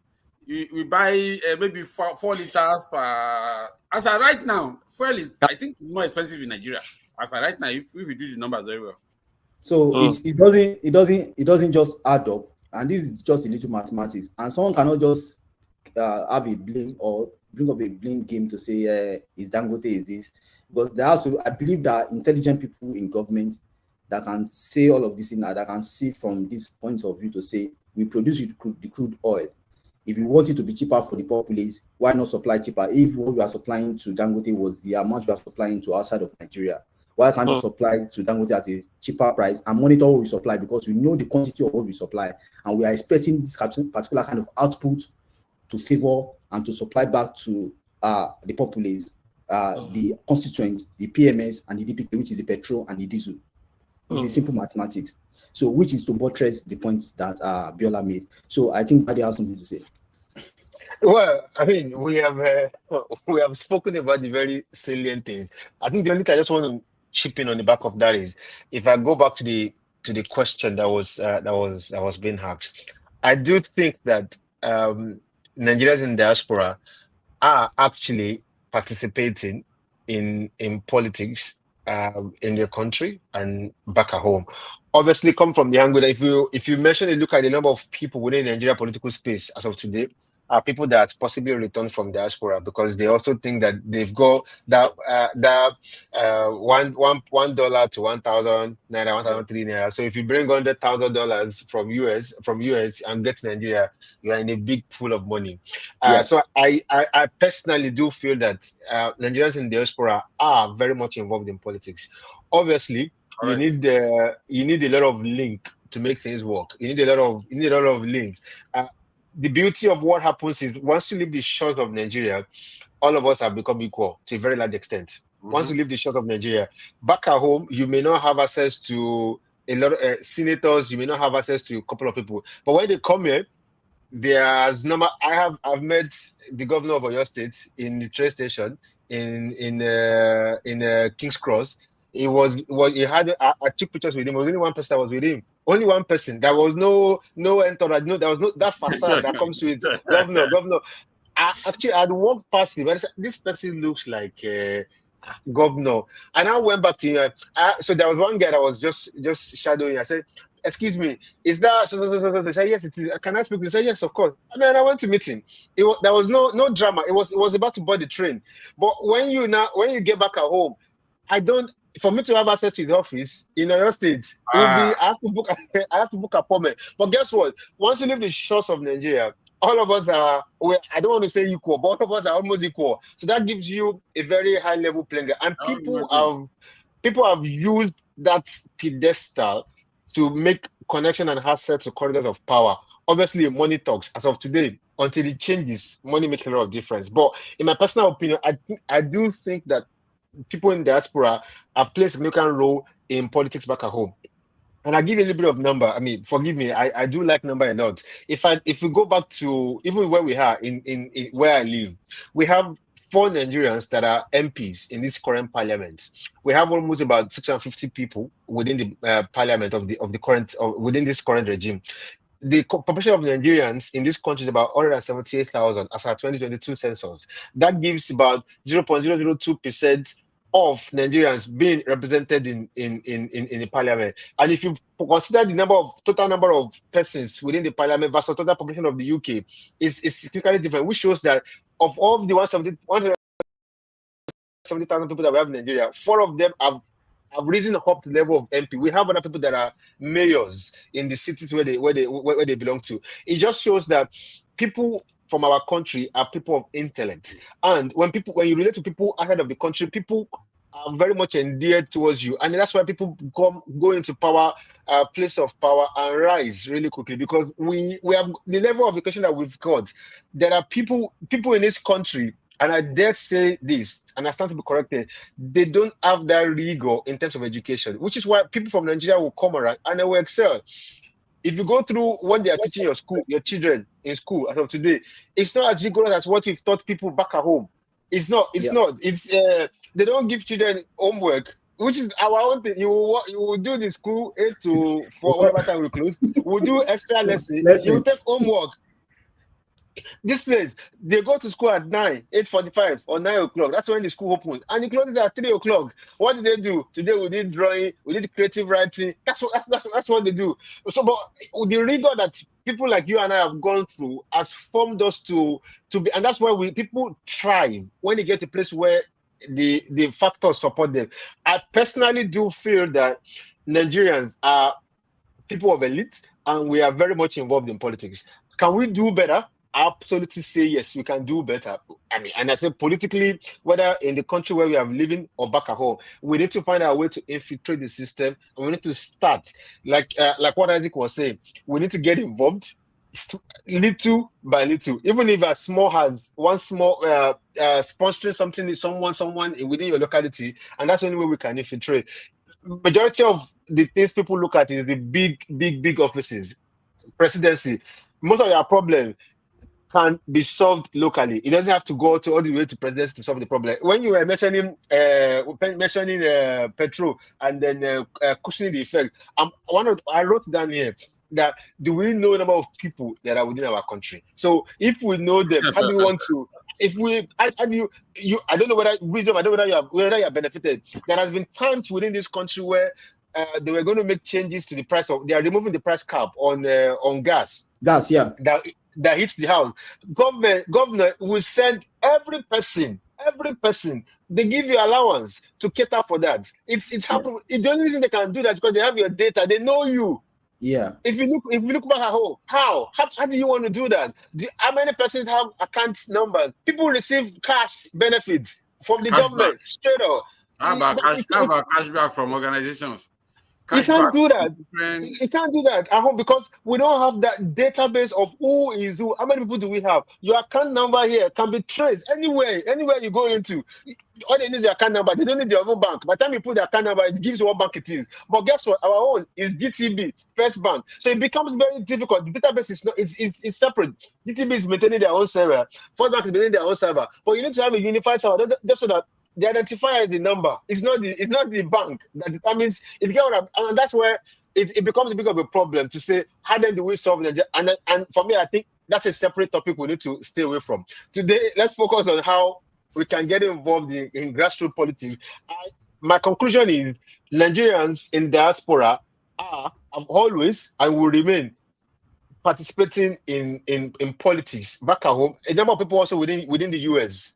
We buy maybe 4 liters per. As of right now, fuel is, I think, it's more expensive in Nigeria. As of right now, if we do the numbers very well. So it doesn't just add up, and this is just a little mathematics. And someone cannot just have a blame or bring up a blame game to say is Dangote is this, because there has to. I believe that intelligent people in government that can say all of this that can see from this point of view to say we produce the crude oil. If you want it to be cheaper for the populace, why not supply cheaper? If what we are supplying to Dangote was the amount we are supplying to outside of Nigeria, why can't we supply to Dangote at a cheaper price and monitor what we supply, because we know the quantity of what we supply and we are expecting this particular kind of output to favor and to supply back to the populace, the constituents, the PMS and the DPK, which is the petrol and the diesel. It's a simple mathematics. So, which is to buttress the points that Biola made. So, I think Paddy has something to say. Well, I mean, we have spoken about the very salient things. I think the only thing I just want to chip in on the back of that is, if I go back to the question that was being asked, I do think that Nigerians in diaspora are actually participating in politics in their country and back at home. Obviously, come from the angle that if you mention and look at the number of people within the Nigeria political space as of today, are people that possibly returned from diaspora, because they also think that they've got that $1 to 1,000 naira, 1,003 naira. So if you bring $100,000 from US and get to Nigeria, you are in a big pool of money. So I personally do feel that Nigerians in diaspora are very much involved in politics. Obviously, you need a lot of link to make things work. You need a lot of links. The beauty of what happens is, once you leave the shores of Nigeria, all of us have become equal to a very large extent. Mm-hmm. Once you leave the shores of Nigeria, back at home, you may not have access to a lot of senators. You may not have access to a couple of people. But when they come here, there's number. I've met the governor of Oyo State in the train station in King's Cross. He had I took pictures with him. There was only one person that was with him. Only one person. There was no entourage. No, there was no that facade that comes with governor. I'd walked past him. This person looks like governor. And I went back to him. So there was one guy that was just shadowing. I said, "Excuse me, is that so?" They said, "Yes, it is. Can I speak to you?" I said, "Yes, of course." I went to meet him. There was no drama. It was about to board the train. But when you get back at home, for me to have access to the office in Oyo State, I have to book appointment. But guess what? Once you leave the shores of Nigeria, all of us are, I don't want to say equal, but all of us are almost equal. So that gives you a very high level playing ground. And people have used that pedestal to make connection and access to corridors of power. Obviously, money talks. As of today, until it changes, money makes a lot of difference. But in my personal opinion, I do think that people in diaspora are playing a significant role in politics back at home. And I give you a little bit of number. I mean, forgive me, I do like number a lot. If we go back to even where we are in where I live, we have 4 Nigerians that are MPs in this current parliament. We have almost about 650 people within the parliament of the current within this current regime. The population of Nigerians in this country is about 178,000 as our 2022 census. That gives about 0.002% of Nigerians being represented in the parliament. And if you consider the total number of persons within the parliament versus total population of the UK, is significantly different, which shows that of all the 170,000 people that we have in Nigeria, 4 of them have risen up to the level of MP. We have other people that are mayors in the cities where they belong to. It just shows that people from our country are people of intellect. And when you relate to people ahead of the country, people are very much endeared towards you. And that's why people go into power, place of power, and rise really quickly, because we have the level of education that we've got. There are people in this country, and I dare say this, and I stand to be corrected, they don't have that rigor in terms of education, which is why people from Nigeria will come around and they will excel. If you go through what they are teaching your children in school as of today, it's not as rigorous as what we've taught people back at home. It's not. They don't give children homework, which is our own thing. You will do the school 8 to 4, whatever time we close. We'll do extra lessons. You will take homework. This place, they go to school at 8:45 or 9 o'clock. That's when the school opens, and it closes at 3 o'clock. What do they do? Today we did drawing, we did creative writing. That's what they do. So, but the rigor that people like you and I have gone through has formed us to be, and that's why people thrive when they get to a place where the factors support them. I personally do feel that Nigerians are people of elite, and we are very much involved in politics. Can we do better? I absolutely say yes, we can do better. I mean, and I say politically, whether in the country where we are living or back at home, we need to find a way to infiltrate the system, and we need to start, like what Isaac was saying, we need to get involved little by little, even if as small as one small sponsoring something, someone within your locality, and that's the only way we can infiltrate. Majority of the things people look at is the big offices, presidency. Most of your problem can be solved locally. It doesn't have to go all the way to presidency to solve the problem. When you were mentioning petrol and then cushioning the effect, I wrote down here that do we know the number of people that are within our country? So if we know them, how do we want to? If we, I don't know whether wisdom, I don't know whether you are benefited. There has been times within this country where they were going to make changes to the price of. They are removing the price cap on gas. Gas, yeah. That hits the house. Governor will send every person. They give you allowance to cater for that. It's happening. The only reason they can do that is because they have your data. They know you. Yeah. If you look back at home, how do you want to do that? How many persons have account numbers? People receive cash benefits from the government straight up. How about cashback from organizations? You can't do that. You can't do that at home because we don't have that database of who is who. How many people do we have? Your account number here can be traced anywhere you go into. All they need is the account number. They don't need your own bank. By the time you put the account number, it gives you what bank it is. But guess what? Our own is GTB, First Bank. So it becomes very difficult. The database is not. It's separate. GTB is maintaining their own server. First Bank is maintaining their own server. But you need to have a unified server just so that the identifier is the number. It's not the bank that determines. If you get what and that's where it becomes a bit of a problem to say how then do we solve it? And for me, I think that's a separate topic we need to stay away from. Today, let's focus on how we can get involved in grassroots politics. My conclusion is Nigerians in diaspora have always and will remain participating in politics back at home. A number of people also within the US.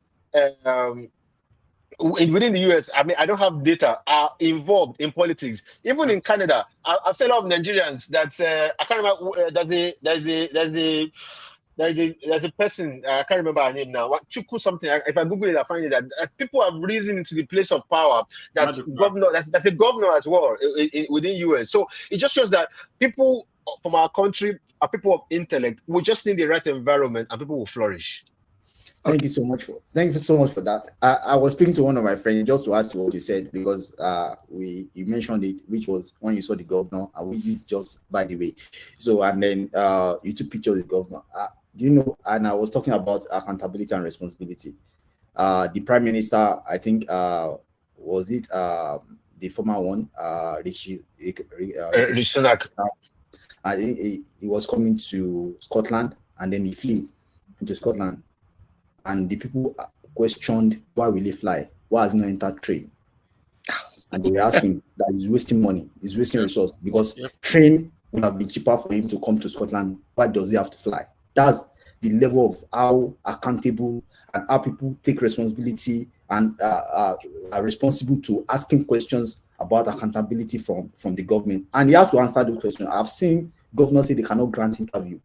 Within the US, I mean, I don't have data, are involved in politics. Even in Canada, I've seen a lot of Nigerians that I can't remember. there's a person, I can't remember her name now, what Chuku something. If I Google it, I find it that people have risen into the place of power. That's governor. That's a governor as well within US. So it just shows that people from our country are people of intellect. We just need the right environment, and people will flourish. Thank you so much for that. I was speaking to one of my friends just to ask what you said, because you mentioned it, which was when you saw the governor, and which is just by the way. So, and then you took pictures of the governor. Do you know? And I was talking about accountability and responsibility. The prime minister, I think, was it the former one, Rishi Sunak. He was coming to Scotland, and then he flew into Scotland. And the people questioned, why will he fly? Why has he not entered train? And they were asking that he's wasting money, he's wasting resources, because train would have been cheaper for him to come to Scotland. Why does he have to fly? That's the level of how accountable and how people take responsibility and are responsible to asking questions about accountability from the government. And he has to answer those questions. I've seen governors say they cannot grant interview.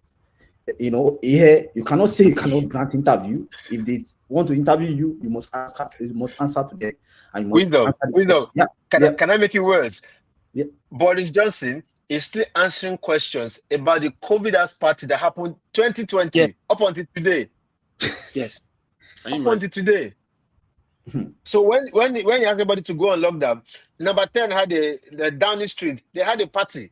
You know, here you cannot say you cannot grant interview. If they want to interview you, you must answer to them. And you must wisdom. Yeah. Can I make it worse? Yeah. Boris Johnson is still answering questions about the COVID house party that happened 2020 up until today. Yes. Up until today. So when you ask everybody to go on lockdown, number 10 had the Downing Street, they had a party.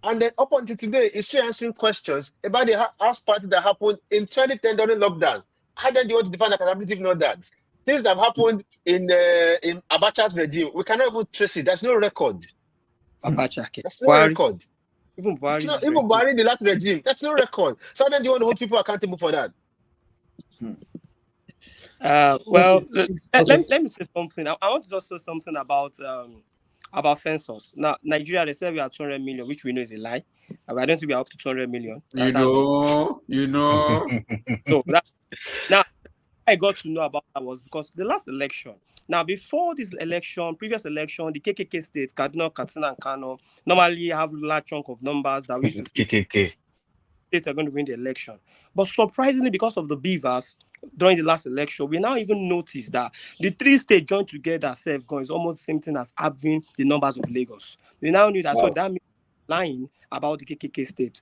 And then up until today, he's still answering questions about the house party that happened in 2010 during lockdown. How then do you want to define accountability if not that? Things that have happened in Abacha's regime, we cannot even trace it. There's no record. Abacha, that's no record. Even Buhari in the last regime, that's no record. So then do you want to hold people accountable for that? Well, let me say something. I want to just say something about census. Now, Nigeria, they say we are 200 million, which we know is a lie. I don't think we are up to 200 million. You know. So now, I got to know about that was because the last election. Now, before this election, previous election, the KKK states, Kaduna, Katsina, and Kano, normally have a large chunk of numbers that we KKK states are going to win the election. But surprisingly, because of the beavers, during the last election, we now even noticed that the three states joined together is almost the same thing as having the numbers of Lagos. We now knew that. Wow. So that means lying about the KKK states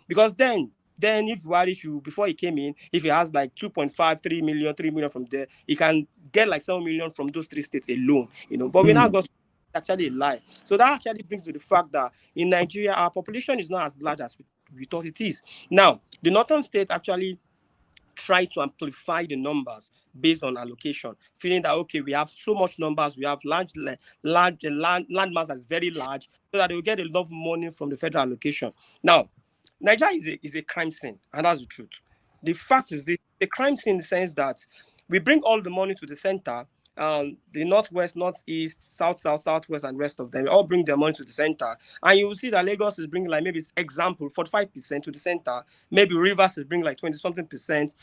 because then if Buhari, before he came in, if he has like 2.5, 3 million from there, he can get like 7 million from those three states alone, But we now got actually a lie. So that actually brings to the fact that in Nigeria, our population is not as large as we thought it is. Now, the northern state actually try to amplify the numbers based on allocation, feeling that, okay, we have so much numbers, we have land mass that's very large, so that they will get a lot of money from the federal allocation. Now, Nigeria is a crime scene, and that's the truth. The fact is this, a crime scene in the sense that we bring all the money to the center, the northwest, northeast, southwest, and rest of them all bring their money to the center, and you will see that Lagos is bringing like maybe example 45% to the center, maybe Rivers is bringing like 20-something%.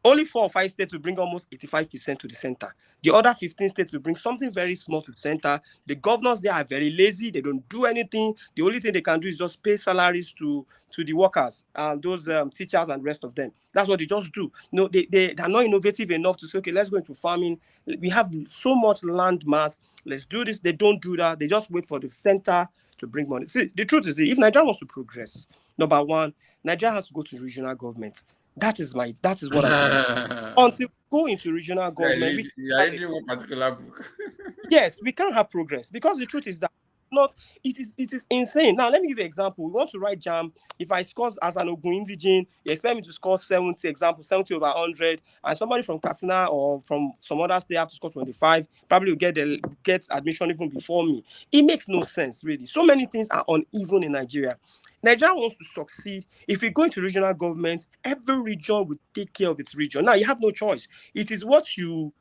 Only 4 or 5 states will bring almost 85% to the center. The other 15 states will bring something very small to the center. The governors there are very lazy. They don't do anything. The only thing they can do is just pay salaries to the workers, those teachers and rest of them. That's what they just do. They are not innovative enough to say, okay, let's go into farming. We have so much land mass. Let's do this. They don't do that. They just wait for the center to bring money. See, the truth is, if Nigeria wants to progress, number one, Nigeria has to go to regional government. That is what I think. Until we go into regional government, one particular book. Yes, we can't have progress because the truth is that it is insane. Now, let me give you an example. We want to write JAM. If I score as an Ogun indigene, you expect me to score 70, example, 70 over 100, and somebody from Katsina or from some other state have to score 25, probably will get admission even before me. It makes no sense, really. So many things are uneven in Nigeria. Nigeria wants to succeed. If we go into regional government, every region will take care of its region. Now, you have no choice. It is what you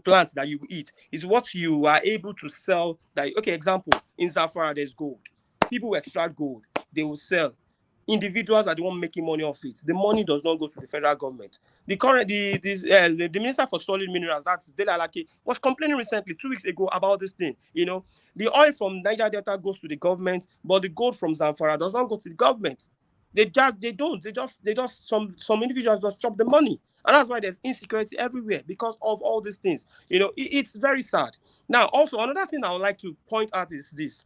plant that you eat. It's what you are able to sell. Okay, example, in Zamfara, there's gold. People will extract gold. They will sell. Individuals are the one making money off it. The money does not go to the federal government. The Minister for Solid Minerals, that's Dele Alake, was complaining recently, 2 weeks ago, about this thing. The oil from Niger Delta goes to the government, but the gold from Zamfara does not go to the government. They don't. They just some individuals just chop the money. And that's why there's insecurity everywhere because of all these things. It's very sad. Now, also another thing I would like to point out is this.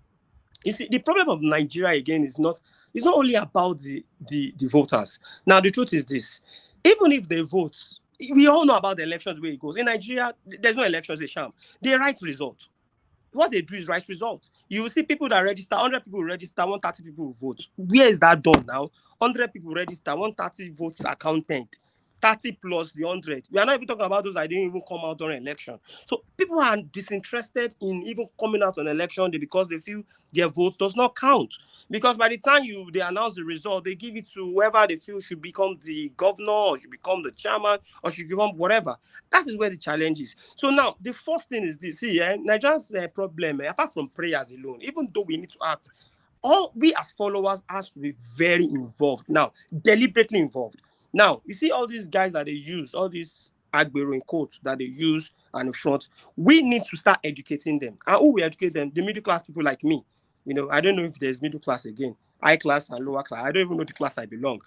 You see, the problem of Nigeria again is not only about the voters. Now, the truth is this: even if they vote, we all know about the elections where it goes. In Nigeria, there's no elections, a sham. They write result. What they do is write results. You will see people that register, 100 people register, 130 people vote. Where is that done now? 100 people register, 130 votes are counted. 30 plus the 100. We are not even talking about those that didn't even come out during election. So people are disinterested in even coming out on election day because they feel their vote does not count. Because by the time they announce the result, they give it to whoever they feel should become the governor or should become the chairman or should become whatever. That is where the challenge is. So now, the first thing is this. See, Nigeria's problem, apart from prayers alone, even though we need to act, all we as followers has to be very involved. Now, deliberately involved. Now, you see all these guys that they use, all these Agbero in quotes that they use and in front, we need to start educating them. And who we educate them? The middle class people like me. I don't know if there's middle class again, high class and lower class. I don't even know the class I belong,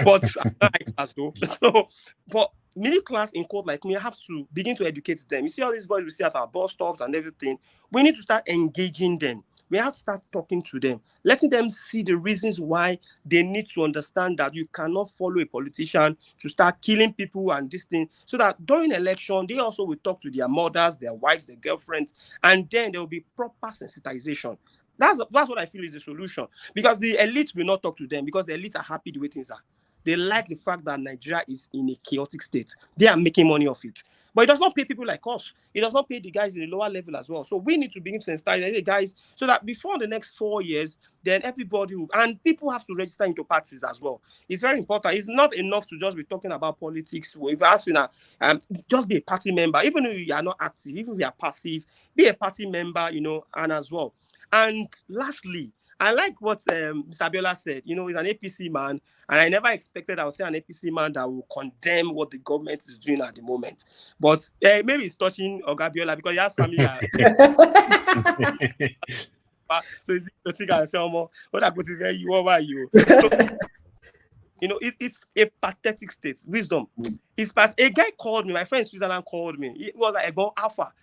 but I'm not high class though. So, but middle class in quote like me, I have to begin to educate them. You see all these boys we see at our bus stops and everything. We need to start engaging them. We have to start talking to them, letting them see the reasons why they need to understand that you cannot follow a politician to start killing people and this thing, so that during election, they also will talk to their mothers, their wives, their girlfriends, and then there will be proper sensitization. That's what I feel is the solution, because the elite will not talk to them because the elites are happy the way things are. They like the fact that Nigeria is in a chaotic state. They are making money off it. But it does not pay people like us. It does not pay the guys in the lower level as well. So we need to begin to sensitize the guys so that before the next 4 years, then everybody will, and people have to register into parties as well. It's very important. It's not enough to just be talking about politics. If I ask you now, just be a party member. Even if you are not active, even if you are passive, be a party member, and as well. And lastly, I like what Mr. Abiola said. He's an APC man, and I never expected I would say an APC man that will condemn what the government is doing at the moment. But maybe it's touching Oga Abiola because he has family. So it's think I say, what I go to you over you. So, it's a pathetic state. Wisdom. A guy called me. My friend in Switzerland called me. It was like, Alpha.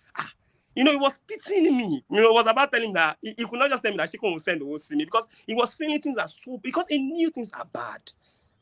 He was pitying me. It was about telling him that he could not just tell me that she couldn't send the whole see me, because he was feeling things are because he knew things are bad.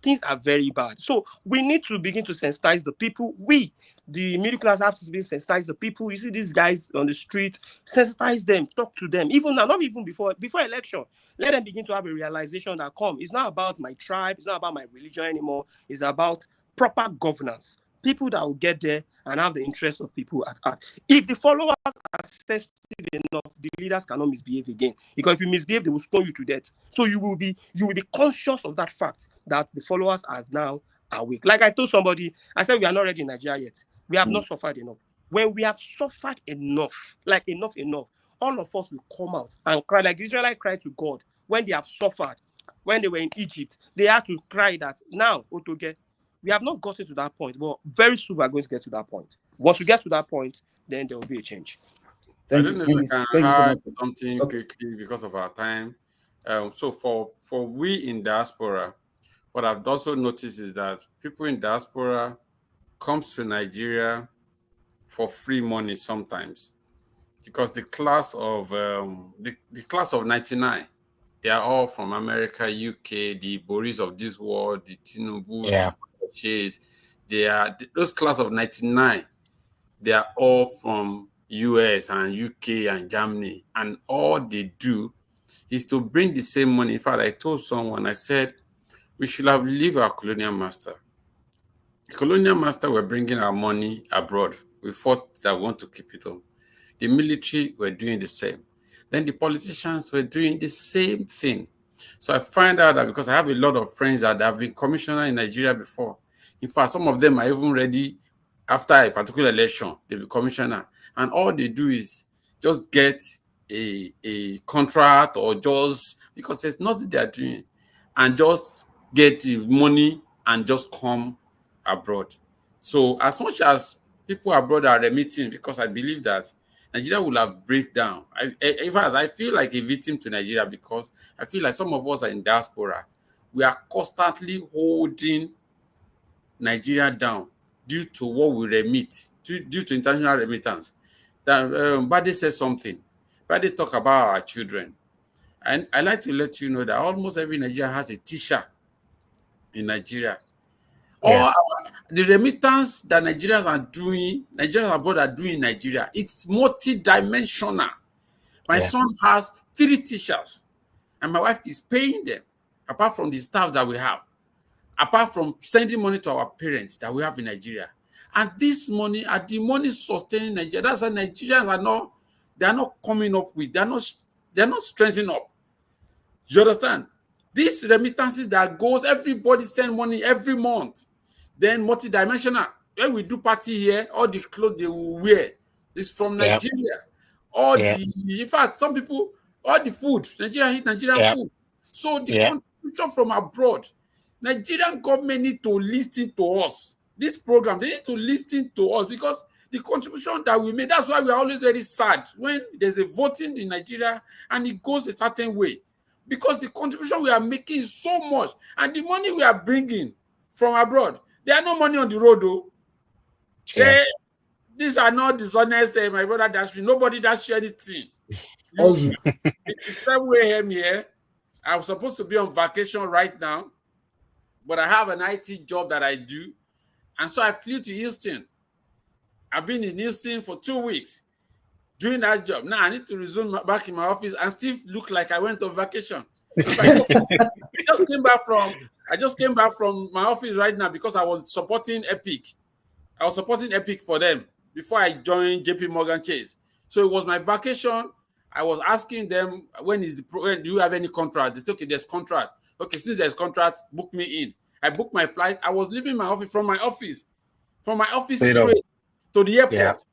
Things are very bad. So we need to begin to sensitize the people. We, the middle class, have to be sensitize the people. You see these guys on the street, sensitize them, talk to them. Even now, not even before election. Let them begin to have a realization that it's not about my tribe, it's not about my religion anymore. It's about proper governance. People that will get there and have the interest of people at heart. If the followers are sensitive enough, the leaders cannot misbehave again. Because if you misbehave, they will stone you to death. So you will be conscious of that fact that the followers are now awake. Like I told somebody, I said we are not ready in Nigeria yet. We have not suffered enough. When we have suffered enough, like enough, all of us will come out and cry like the Israelites cried to God when they have suffered. When they were in Egypt, they had to cry that now, Otoge, we have not gotten to that point, but very soon we are going to get to that point. Once we get to that point, then there will be a change. I don't know if we can add something quickly because of our time. So for we in diaspora, what I've also noticed is that people in diaspora comes to Nigeria for free money sometimes, because the class of the class of 99, they are all from America, UK, the Boris of this world, the Tinubu, the Chase. They are those class of 99. They are all from US and UK and Germany, and all they do is to bring the same money. In fact, I told someone, I said, we should have leave our colonial master. The colonial master were bringing our money abroad. We thought that we want to keep it home. The military were doing the same. Then the politicians were doing the same thing. So I find out that because I have a lot of friends that have been commissioner in Nigeria before. In fact, some of them are even ready after a particular election, they'll be commissioner. And all they do is just get a contract, or just because there's nothing they're doing, and just get the money and just come abroad. So as much as people abroad are remitting, because I believe that Nigeria will have breakdown. In fact, I feel like a victim to Nigeria, because I feel like some of us are in diaspora. we are constantly holding Nigeria down due to what we remit, due to international remittance. That Bade said something. Bade talk about our children. And I like to let you know that almost every Nigerian has a teacher in Nigeria. Yeah. Or the remittance that Nigerians abroad are doing in Nigeria, it's multi-dimensional. My son has 3 teachers, and my wife is paying them, apart from the staff that we have, apart from sending money to our parents that we have in Nigeria. And this money are the money sustaining Nigeria. That's why Nigerians are not coming up with, they're not strengthening up. You understand? These remittances that goes, everybody send money every month. Then multidimensional. When we do party here, all the clothes they will wear is from Nigeria. In fact, some people, all the food, Nigeria eat Nigerian food. So the contribution from abroad, Nigerian government need to listen to us. This program, they need to listen to us because the contribution that we made, that's why we are always very sad when there's a voting in Nigeria and it goes a certain way. Because the contribution we are making is so much, and the money we are bringing from abroad, there are no money on the road, though. These are not dishonest, my brother. Nobody does anything. It's 7 a.m. here. I was supposed to be on vacation right now, but I have an IT job that I do, and so I flew to Houston. I've been in Houston for 2 weeks doing that job. Now I need to resume back in my office and still look like I went on vacation. I just came back from my office right now because I was supporting Epic. I was supporting Epic for them before I joined JP Morgan Chase. So it was my vacation. I was asking them, when do you have any contract? They said, okay, there's contract. Okay, since there's contract, book me in. I booked my flight. I was leaving my office from my office straight to the airport,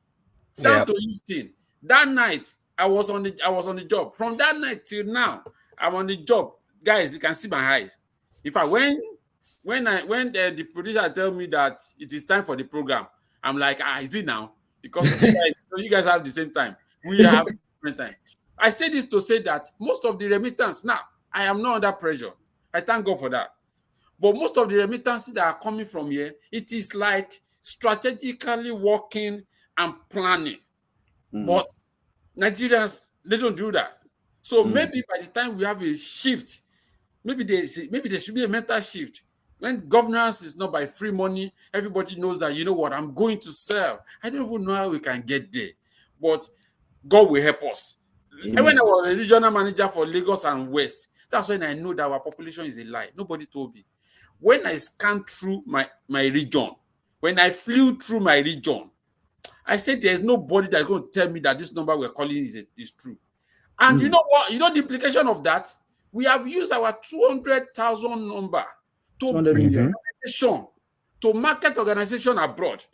down to Houston. That night, I was on the job. From that night till now, I'm on the job. Guys, you can see my eyes. In fact, when the producer tell me that it is time for the program, I'm like, is it now? Because you guys have the same time. We have different time. I say this to say that most of the remittance, now, I am not under pressure. I thank God for that. But most of the remittances that are coming from here, it is like strategically working and planning. But Nigerians, they don't do that. So maybe by the time we have a shift, maybe there should be a mental shift. When governance is not by free money, everybody knows that, you know what, I'm going to sell. I don't even know how we can get there. But God will help us. And when I was a regional manager for Lagos and West, that's when I know that our population is a lie. Nobody told me. When I scanned through my region, when I flew through my region, I said there's nobody that's going to tell me that this number we're calling is true. And you know what? You know the implication of that? We have used our 200,000 number to build to market organization abroad.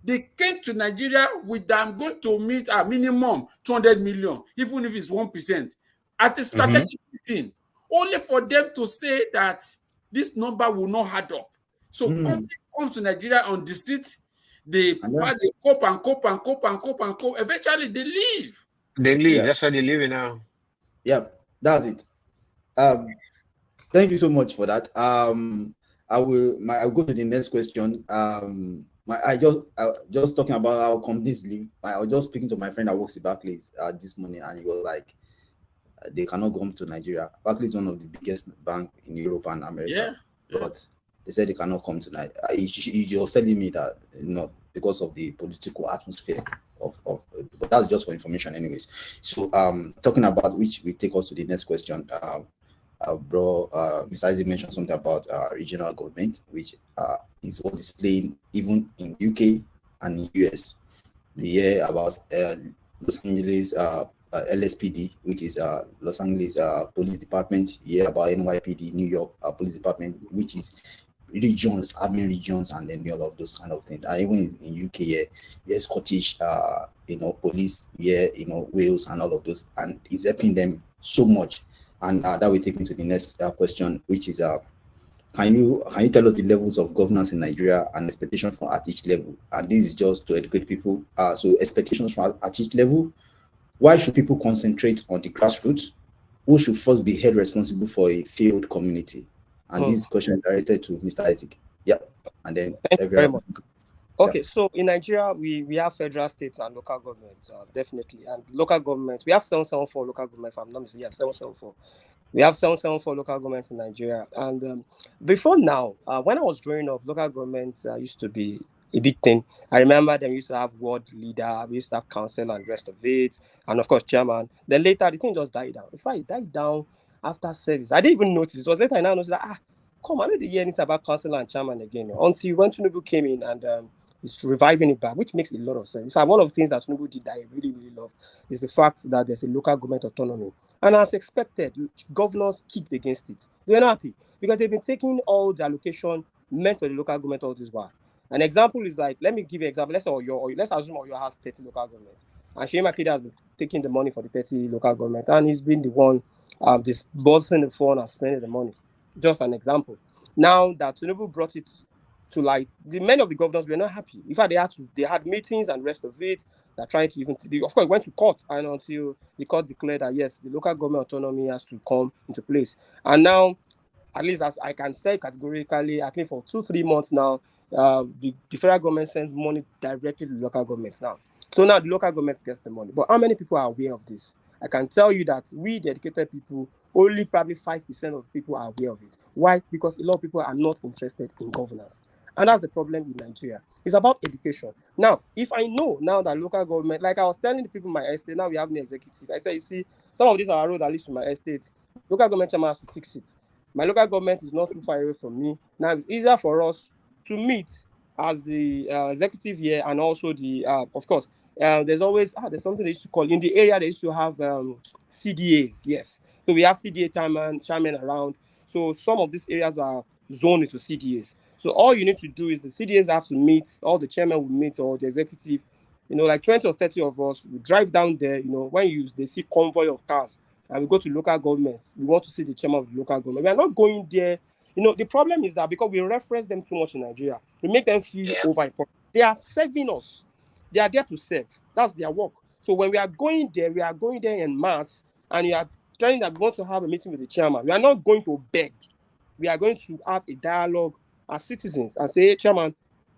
They came to Nigeria with I'm going to meet a minimum 200 million, even if it's 1%, at a strategic meeting, only for them to say that this number will not add up. So company comes to Nigeria on deceit, they cope and cope and cope and cope and cope. Eventually, they leave. They leave. Yeah. That's why they live now. Yeah, that's it. Thank you so much for that. I'll go to the next question. I just talking about how companies leave. I was just speaking to my friend that works at Barclays this morning, and he was like, they cannot come to Nigeria. Barclays is one of the biggest banks in Europe and America, but they said they cannot come to Nigeria. He was telling me that because of the political atmosphere but that's just for information, anyways. So talking about which will take us to the next question. Mr. Isaac mentioned something about regional government, which is what is playing even in UK and in US. We hear about Los Angeles LSPD, which is Los Angeles Police Department. You hear about NYPD, New York Police Department, which is regions, admin regions, and then all of those kind of things. Even in UK, there's Scottish, police, Wales, and all of those, and it's helping them so much. And that will take me to the next question, which is, can you tell us the levels of governance in Nigeria and expectations for at each level? And this is just to educate people. So expectations for at each level. Why should people concentrate on the grassroots? Who should first be held responsible for a failed community? And this question is directed to Mr. Isaac. Yep. And then Thank you very much. Yeah. Okay, so in Nigeria, we have federal, states, and local governments, definitely. And local governments, we have 774 local government, if I'm not mistaken, 774. We have 774 local governments in Nigeria. And before now, when I was growing up, local governments used to be a big thing. I remember them used to have ward leader, we used to have council and rest of it, and of course chairman. Then later the thing just died down. In fact, it died down after service. I didn't even notice. It was later I now noticed that come on, I didn't hear anything about council and chairman again until when Tinubu came in and it's reviving it back, which makes a lot of sense. In fact, one of the things that Tinubu did that I really, really love is the fact that there's a local government autonomy. And as expected, governors kicked against it. They were not happy because they've been taking all the allocation meant for the local government all this while. An example is like, let me give you an example. Let's assume Oyo has 30 local governments. And Sheyi Makinde has been taking the money for the 30 local government. And he's been the one disbursing the fund and spending the money. Just an example. Now that Tinubu brought it to light, many of the governors were not happy. In fact, they had meetings and rest of it. They're trying to of course, went to court, and until the court declared that yes, the local government autonomy has to come into place. And now, at least as I can say categorically, at least for 2-3 months now, the federal government sends money directly to the local governments now. So now the local government gets the money. But how many people are aware of this? I can tell you that we, the educated people, only probably 5% of people are aware of it. Why? Because a lot of people are not interested in governance. And that's the problem in Nigeria. It's about education. Now, if I know now that local government, like I was telling the people in my estate, now we have new executive. I said, you see, some of these are roads that lead to my estate. Local government chairman has to fix it. My local government is not too far away from me. Now it's easier for us to meet as the executive here, and also the, of course, there's always, there's something they used to call, in the area they used to have CDAs, yes. So we have CDA chairman around. So some of these areas are zoned into CDAs. So all you need to do is the CDAs have to meet, all the chairman will meet, or the executive, like 20 or 30 of us, we drive down there, when they see convoy of cars, and we go to local governments, we want to see the chairman of the local government. We are not going there. The problem is that because we reference them too much in Nigeria, we make them feel over-important. They are serving us. They are there to serve. That's their work. So when we are going there en masse, and you are telling that we want to have a meeting with the chairman. We are not going to beg. We are going to have a dialogue as citizens and say, hey, chairman,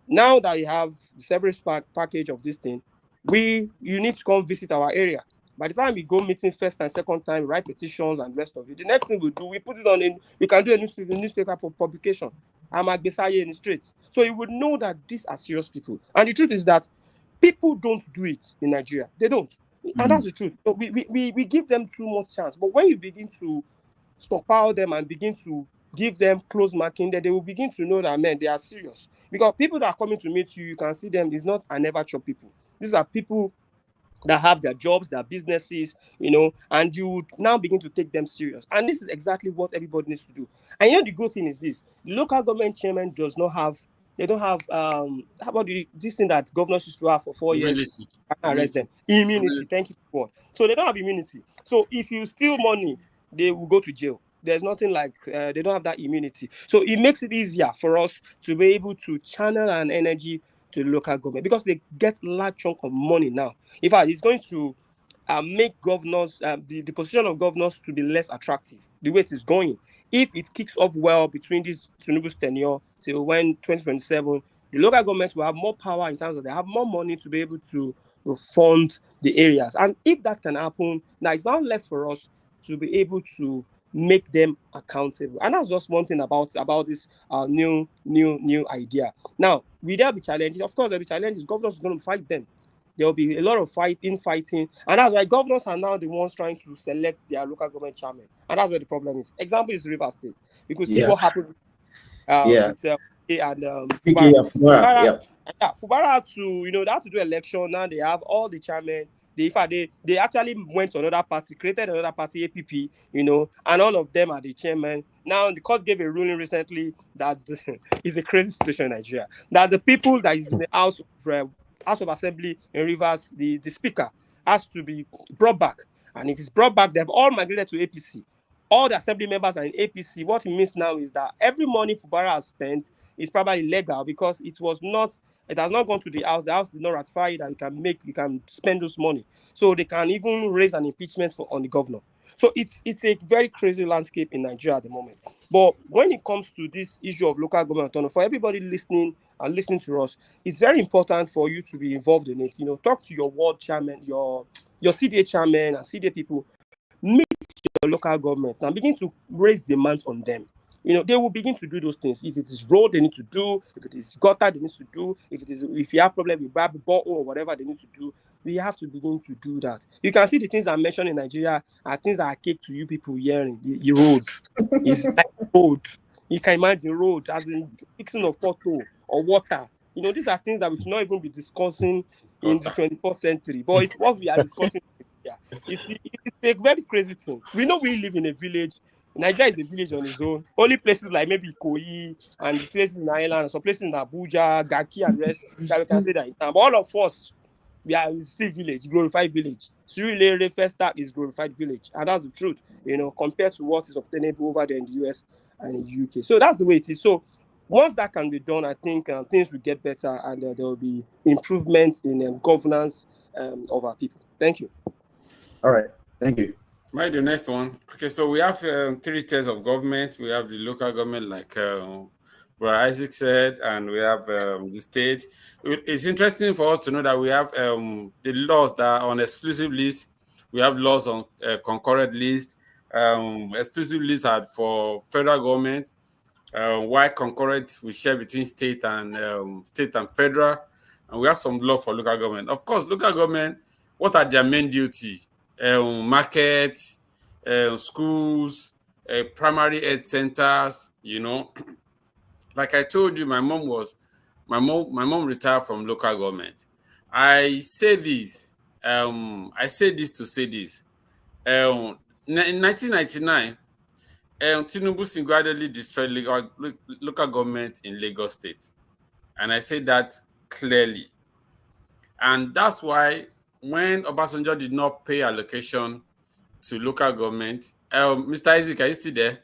now that you have the severance package of this thing, you need to come visit our area. By the time we go meeting first and second time, write petitions and rest of it, the next thing we do, we put it on we can do a newspaper publication. I'm at Besaye in the streets. So you would know that these are serious people. And the truth is that people don't do it in Nigeria. They don't. And that's the truth. So we give them too much chance. But when you begin to stockpile them and begin to give them close marking, then they will begin to know that, man, they are serious. Because people that are coming to meet you, you can see them, it's not an never chop people. These are people that have their jobs, their businesses, and you would now begin to take them serious. And this is exactly what everybody needs to do. And the good thing is this: the local government chairman don't have how about this thing that governors used to have for 4 years? Immunity. Thank you for. So they don't have immunity. So if you steal money, they will go to jail. There's nothing like they don't have that immunity. So it makes it easier for us to be able to channel an energy to the local government because they get large chunk of money now. In fact, it's going to make governors, the position of governors to be less attractive the way it is going. If it kicks off well between this Tinubu's tenure till when 2027, the local government will have more power in terms of they have more money to be able to fund the areas. And if that can happen, now it's now left for us to be able to make them accountable. And that's just one thing about this new idea. Now, will there be challenges? Of course, there'll be challenges. Governors are going to fight them. There will be a lot of fighting. And that's why governors are now the ones trying to select their local government chairman. And that's where the problem is. Example is River State. We could see what happened with Fubara. Fubara had to, they had to do election. Now they have all the chairmen. They actually went to another party, created another party, APP, and all of them are the chairman. Now the court gave a ruling recently that is a crazy situation in Nigeria. That the people that is in the House of Assembly in Rivers, the speaker has to be brought back. And if it's brought back, they've all migrated to APC. All the assembly members are in APC. What it means now is that every money Fubara has spent is probably illegal because it has not gone to the house. The house did not ratify that you can spend those money. So they can even raise an impeachment on the governor. So it's a very crazy landscape in Nigeria at the moment. But when it comes to this issue of local government autonomy, for everybody listening and listening to us, it's very important for you to be involved in it. Talk to your ward chairman, your CDA chairman and CDA people. Meet your local governments and begin to raise demands on them. They will begin to do those things. If it is road, they need to do. If it is gutter, they need to do. If you have problem with bore or whatever, they need to do. We have to begin to do that. You can see the things I mentioned in Nigeria are things that are cake to you people hearing. The road is like road. You can imagine road as in fixing of pothole or water. These are things that we should not even be discussing in the 21st century. But it's what we are discussing. Yeah, it's a very crazy thing. We know we live in a village. Nigeria is a village on its own. Only places like maybe Koi and places in Ireland, some places in Abuja, Gaki and rest that we can say that in town. But all of us, we are still village, glorified village. Surulere first start is glorified village. And that's the truth, compared to what is obtainable over there in the US and in the UK. So that's the way it is. So once that can be done, I think things will get better and there will be improvements in governance of our people. Thank you. All right. Thank you. Right, the next one. Okay, so we have 3 tiers of government. We have the local government, like Brother Isaac said, and we have the state. It's interesting for us to know that we have the laws that are on exclusive list. We have laws on concurrent list. Exclusive lists are for federal government, while concurrent we share between state and federal. And we have some law for local government. Of course, local government, what are their main duty? Market, schools, primary health centers. Like I told you, my mom retired from local government. I say this to say this. In 1999, Tinubu single-handedly destroyed local government in Lagos State, and I say that clearly, and that's why when Obasanjo did not pay allocation to local government, Mr. Isaac, are you still there?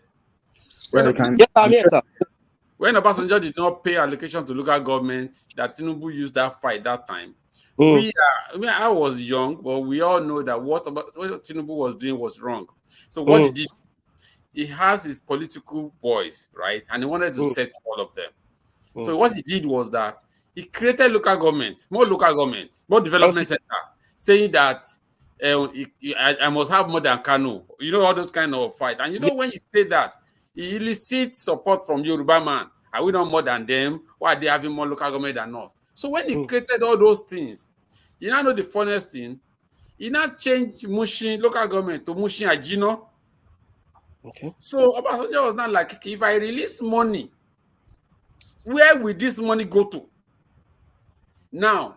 Yes, I'm here, sir. When Obasanjo did not pay allocation to local government, that Tinubu used that fight that time. I was young, but we all know that what Tinubu was doing was wrong. So what he did, he has his political boys, right? And he wanted to set all of them. So what he did was that he created local government, more development center, saying that I must have more than Kano. All those kind of fight. And when you say that, he elicits support from Yoruba man. Are we not more than them? Why are they having more local government than us? So when he created all those things, you know the funniest thing? He now changed Mushin local government to Mushin Ajino. Okay. So Obasanjo was not like, if I release money, where will this money go to? Now,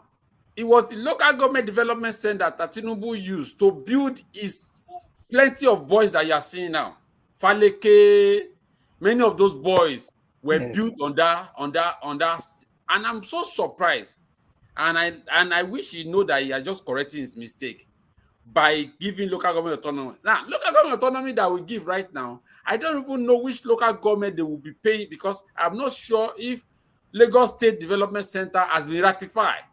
it was the local government development center that Tinubu used to build his plenty of boys that you are seeing now. Faleke, many of those boys were built on that. And I'm so surprised. And I wish he know that he had just correcting his mistake by giving local government autonomy. Now, local government autonomy that we give right now, I don't even know which local government they will be paying, because I'm not sure if Lagos State Development Center has been ratified.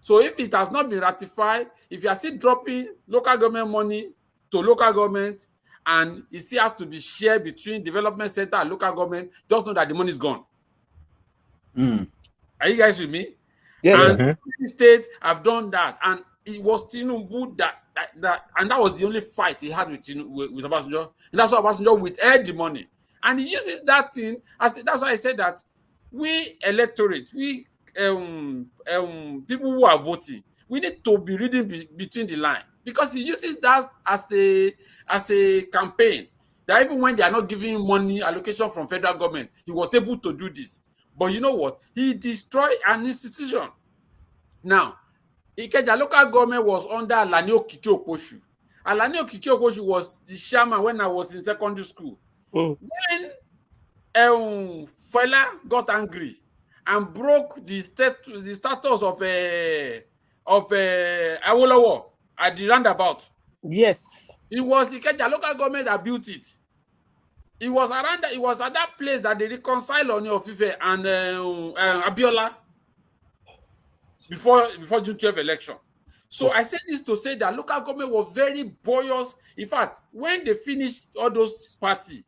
So if it has not been ratified, if you are still dropping local government money to local government and it still have to be shared between development center and local government, just know that the money is gone. Are you guys with me? Yes. And the state have done that, and it was Tinubu that and that was the only fight he had with Obasanjo. And that's why Obasanjo withheld the money, and he uses that thing. That's why I said that we electorate, we people who are voting, we need to be reading between the line, because he uses that as a campaign. That even when they are not giving money allocation from federal government, he was able to do this. But you know what? He destroyed an institution. Now, Ikeja local government was under Alani Okiki Okoshu. Alani Okiki Okoshu was the chairman when I was in secondary school. When Fela got angry and broke the status of Awolowo at the roundabout. Yes. It was Ikeja local government that built it. It was at that place that they reconciled Ooni of Ife and Abiola before June 12 election. So I said this to say that local government was very boisterous. In fact, when they finished all those parties,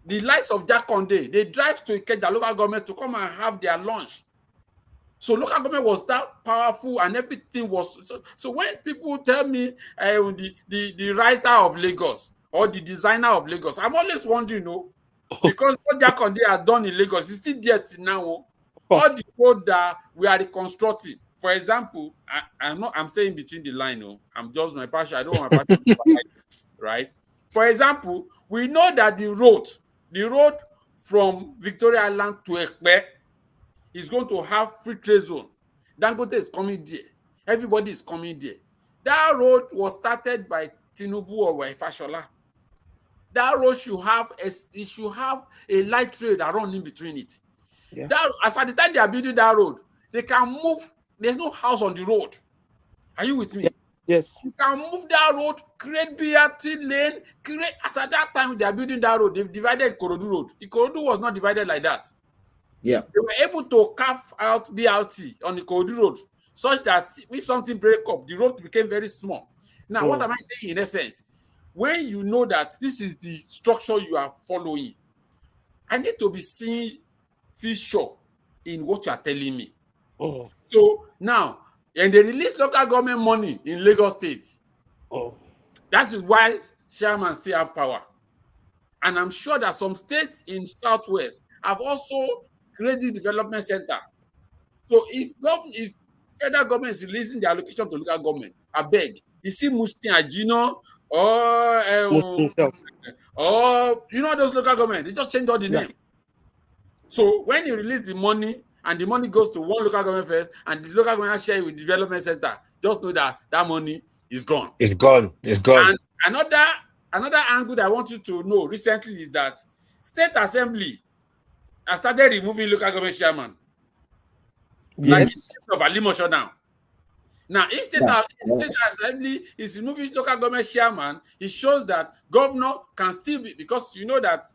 the likes of Jack Conde, they drive to Ikeja local government to come and have their lunch. So local government was that powerful and everything was... So when people tell me the writer of Lagos or the designer of Lagos, I'm always wondering, because what Jack Conde has done in Lagos is still there till now. All the road that we are reconstructing. For example, I'm saying between the line, I'm just my passion. I don't want my passion to right? For example, we know that the road from Victoria Island to Ekpe is going to have free trade zone. Dangote is coming there. Everybody is coming there. That road was started by Tinubu or by Fashola. That road should have a light rail that runs in between it. Yeah. As at the time they are building that road, they can move. There's no house on the road. Are you with me? Yes. You can move that road, create BRT lane, as at that time they are building that road, they've divided Ikorodu Road. Ikorodu was not divided like that. Yeah. They were able to carve out BRT on the Ikorodu Road such that if something break up, the road became very small. Now, what am I saying in essence? When you know that this is the structure you are following, I need to be feel sure in what you are telling me. So now, and they release local government money in Lagos State. That is why chairman still have power. And I'm sure that some states in Southwest have also created development center. So if federal government is releasing the allocation to local government, I beg, you see Mustin Ajino or those local government, they just change all the name. So when you release the money and the money goes to one local government first and the local government share it with development center, just know that that money is gone. It's gone. It's gone. And another angle that I want you to know recently is that State Assembly has started removing local government chairman. Like of Alimosho now. Now, if State Assembly is removing local government chairman, it shows that governor can still be, because you know that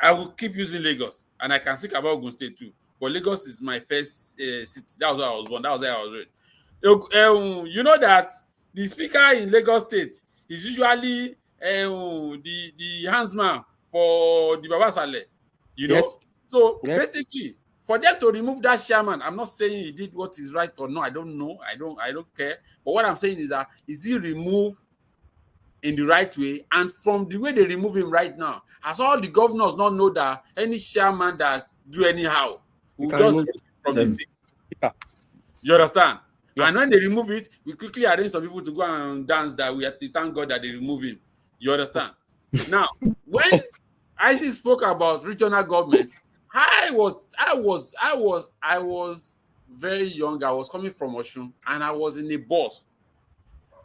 I will keep using Lagos and I can speak about Ogun State too. But Lagos is my first city. That was where I was born. That was where I was raised. You know that the speaker in Lagos State is usually the handsman for the Baba Saleh. You know? Yes. So basically, for them to remove that chairman, I'm not saying he did what is right or no. I don't know. I don't care. But what I'm saying is that is he removed in the right way? And from the way they remove him right now, has all the governors not know that any chairman that do anyhow will just from this thing? Yeah. You understand? Yeah. And when they remove it, we quickly arrange some people to go and dance that we have to thank God that they remove him. You understand? Now, when Isaac spoke about regional government, I was very young. I was coming from Osun and I was in a bus.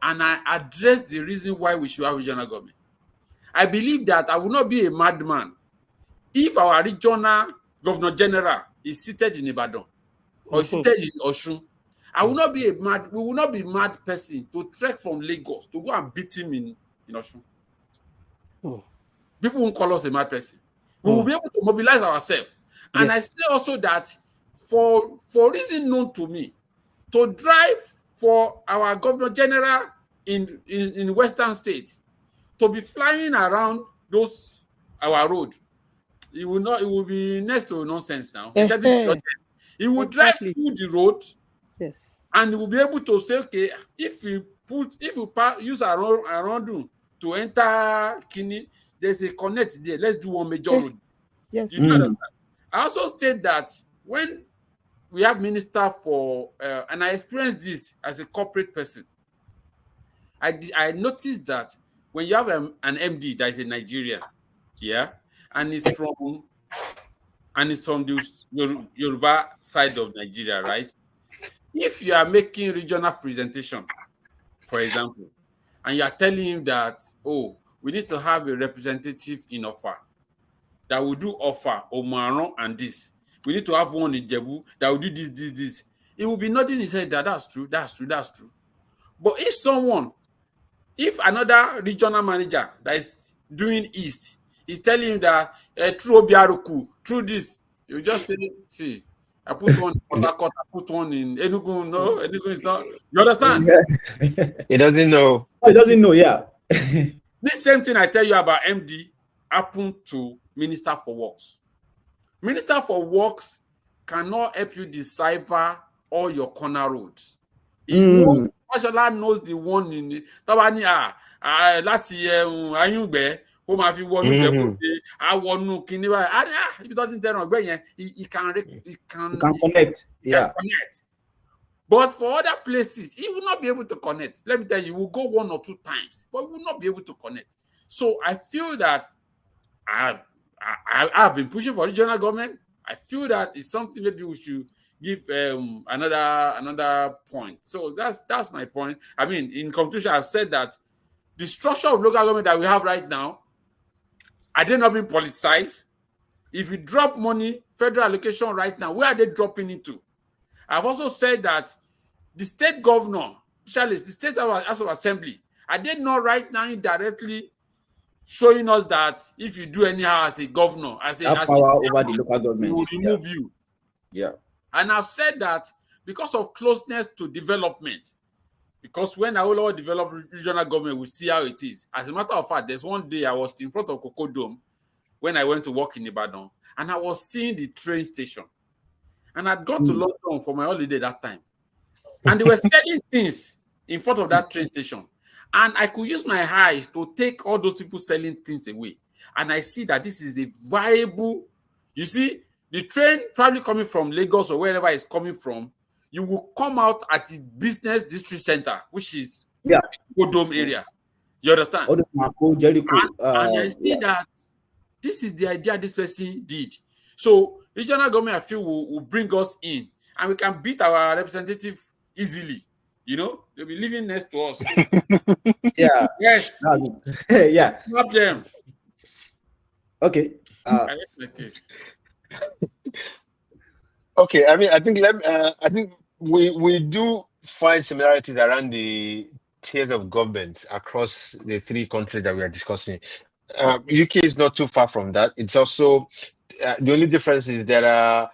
And I addressed the reason why we should have regional government. I believe that I will not be a madman if our regional governor general is seated in Ibadan or is seated in Osun. We will not be mad person to trek from Lagos to go and beat him in Osun. People won't call us a mad person. We will be able to mobilize ourselves. And I say also that for reason known to me, to drive for our governor general in Western State to be flying around our road, it will be next to nonsense now. He will drive through the road, and he will be able to say, okay, if we use around to enter Kini, there's a connect there. Let's do one major road. Yes. You understand? I also state that when we have minister for, and I experienced this as a corporate person, I noticed that when you have an MD that is a Nigerian, and it's from the Yoruba side of Nigeria, right? If you are making regional presentation, for example, and you are telling him that, we need to have a representative in Offa that will do Offa, Omaron, and this. We need to have one in Jebu that will do this. He will be nodding his head that that's true. But if another regional manager that is doing East is telling him that through Obiaruku, through this, you just say, see, I put one in Port Harcourt, I put one in Enugu. No, Enugu is not. You understand? He doesn't know. Oh, he doesn't know, yeah. This same thing I tell you about MD happened to Minister for Works. Minister for Works cannot help you decipher all your corner roads. He knows, Fashola knows the one in the Tabani láti Ayungbe, who ma fi wọnú Jẹ̀bú-Òde, a wọnú kíní báyìí. If it doesn't turn on yẹn, he can connect. Yeah. Connect. But for other places, he will not be able to connect. Let me tell you, he will go 1 or 2 times, but he will not be able to connect. So I feel that I've been pushing for regional government. I feel that it's something maybe we should give another point. So that's my point. I mean, in conclusion, I've said that the structure of local government that we have right now, are they not being politicized? If you drop money, federal allocation right now, where are they dropping it to? I've also said that the state governor, especially the state House of Assembly, are they not right now indirectly showing us that if you do anyhow as a governor, as a power over the local government, we will remove you. Yeah. And I've said that because of closeness to development, because when Olu-Arotiwa develop regional government, we see how it is. As a matter of fact, there's one day I was in front of Cocoa Dome when I went to work in Ibadan, and I was seeing the train station. And I'd gone to London for my holiday that time. And they were selling things in front of that train station. And I could use my eyes to take all those people selling things away. And I see that this is a viable, you see, the train probably coming from Lagos or wherever it's coming from, you will come out at the business district center, which is Kodom area. You understand? Jericho. And I see that this is the idea this person did. So regional government, I feel, will bring us in, and we can beat our representative easily. You know, they'll be living next to us. Yeah. Yes. Yeah. Not them. Okay. Okay. I mean, I think we do find similarities around the tiers of governments across the 3 countries that we are discussing. UK is not too far from that. It's also the only difference is there are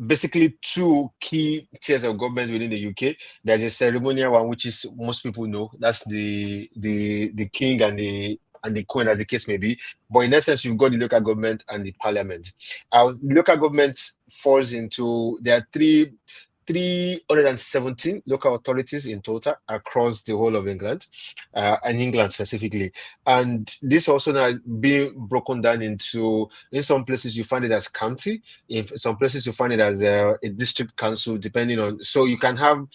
basically 2 key tiers of government within the UK. There's a ceremonial one, which is most people know. That's the king and the queen, as the case may be. But in essence, you've got the local government and the parliament. Local government falls into, there are 317 local authorities in total across the whole of England, and England specifically. And this also now being broken down into, in some places you find it as county, in some places you find it as a district council, depending on, so you can have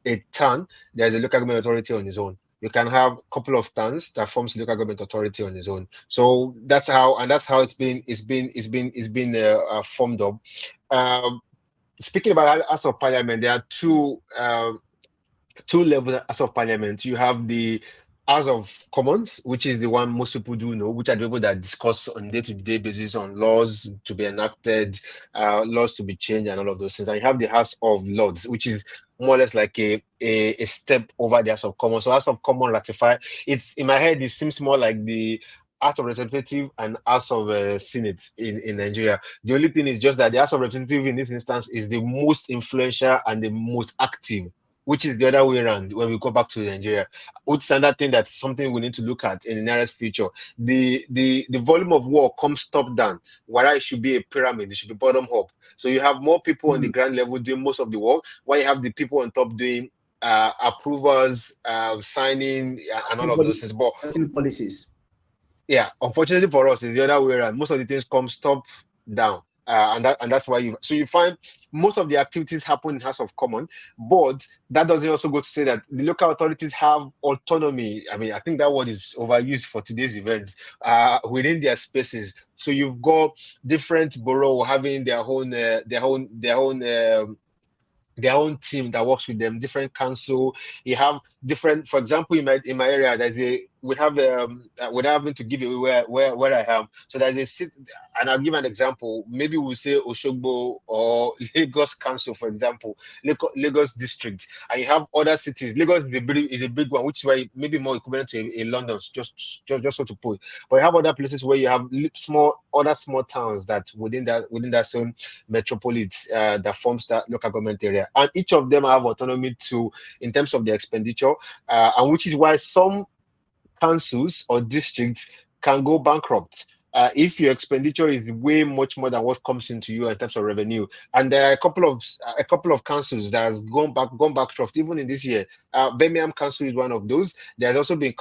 a town, there's a local government authority on its own. You can have a couple of towns that forms local government authority on its own. So that's how it's been formed up. Speaking about House of Parliament, there are 2 levels of House of Parliament. You have the House of Commons, which is the one most people do know, which are the people that discuss on day-to-day basis on laws to be enacted, laws to be changed, and all of those things. And you have the House of Lords, which is more or less like a step over the House of Commons. So House of Commons ratify. It's, in my head, it seems more like the House of Representative and House of Senate in Nigeria. The only thing is just that the House of Representative in this instance is the most influential and the most active, which is the other way around when we go back to Nigeria. Which is another thing that's something we need to look at in the nearest future. The volume of work comes top down, whereas it should be a pyramid, it should be bottom up. So you have more people on the ground level doing most of the work, while you have the people on top doing approvals, signing, and all of those things. But policies. Yeah, unfortunately for us, it's the other way around. Most of the things come top down. And that's why you find most of the activities happen in House of Commons, but that doesn't also go to say that the local authorities have autonomy. I mean, I think that word is overused for today's event, within their spaces. So you've got different boroughs having their own team that works with them, different council. You have different, for example, in my area, there's a without having to give away where I am. So there's a city, and I'll give an example. Maybe we'll say Oshogbo or Lagos Council, for example, Lagos District, and you have other cities. Lagos is a big one, which is why maybe more equivalent to a London, just so to put. But you have other places where you have other small towns that within that same metropolis that forms that local government area, and each of them have autonomy in terms of their expenditure, and which is why some councils or districts can go bankrupt if your expenditure is way much more than what comes into you in terms of revenue. And there are a couple of councils that has gone bankrupt even in this year. Birmingham Council is one of those. There's also been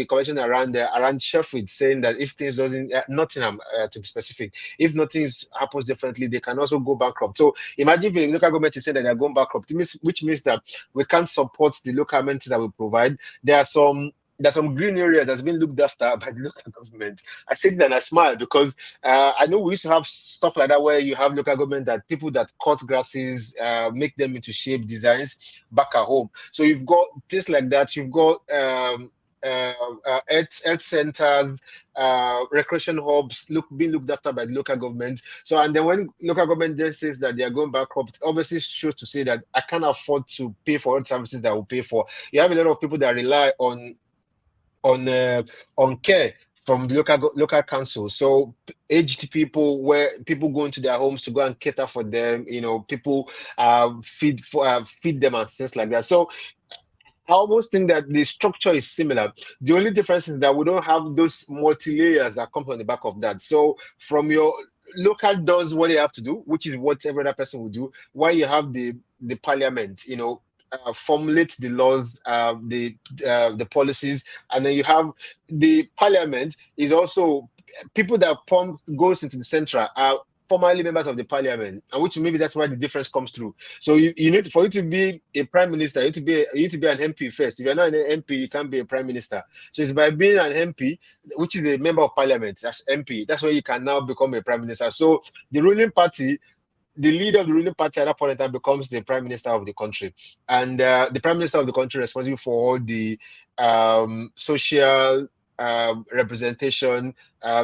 conversation around Sheffield saying that if things doesn't Nottingham to be specific, if nothing happens differently, they can also go bankrupt. So imagine if the local government is saying that they're going bankrupt, which means that we can't support the local amenities that we provide. There's some green areas that's been looked after by the local government. I said that and I smile because I know we used to have stuff like that where you have local government that people that cut grasses, make them into shape designs back at home. So you've got things like that. You've got health centers, recreation hubs being looked after by the local government. So, and then when local government then says that they are going bankrupt, obviously shows to say that I can't afford to pay for all the services that I will pay for. You have a lot of people that rely on care from the local council. So aged people, where people go into their homes to go and cater for them, people feed them and things like that. So I almost think that the structure is similar. The only difference is that we don't have those multi-layers that come on the back of that. So from your local does what they have to do, which is what every other person will do, while you have the parliament, formulate the laws, the policies, and then you have the parliament is also people that goes into the central are formerly members of the parliament, and which maybe that's why the difference comes through. So you need for you to be a prime minister, you need to be an MP first. If you're not an MP, you can't be a prime minister. So it's by being an MP, which is a member of parliament, that's MP. That's where you can now become a prime minister. So the ruling party. The leader of the ruling party at that point in time becomes the prime minister of the country, and the prime minister of the country is responsible for all the social representation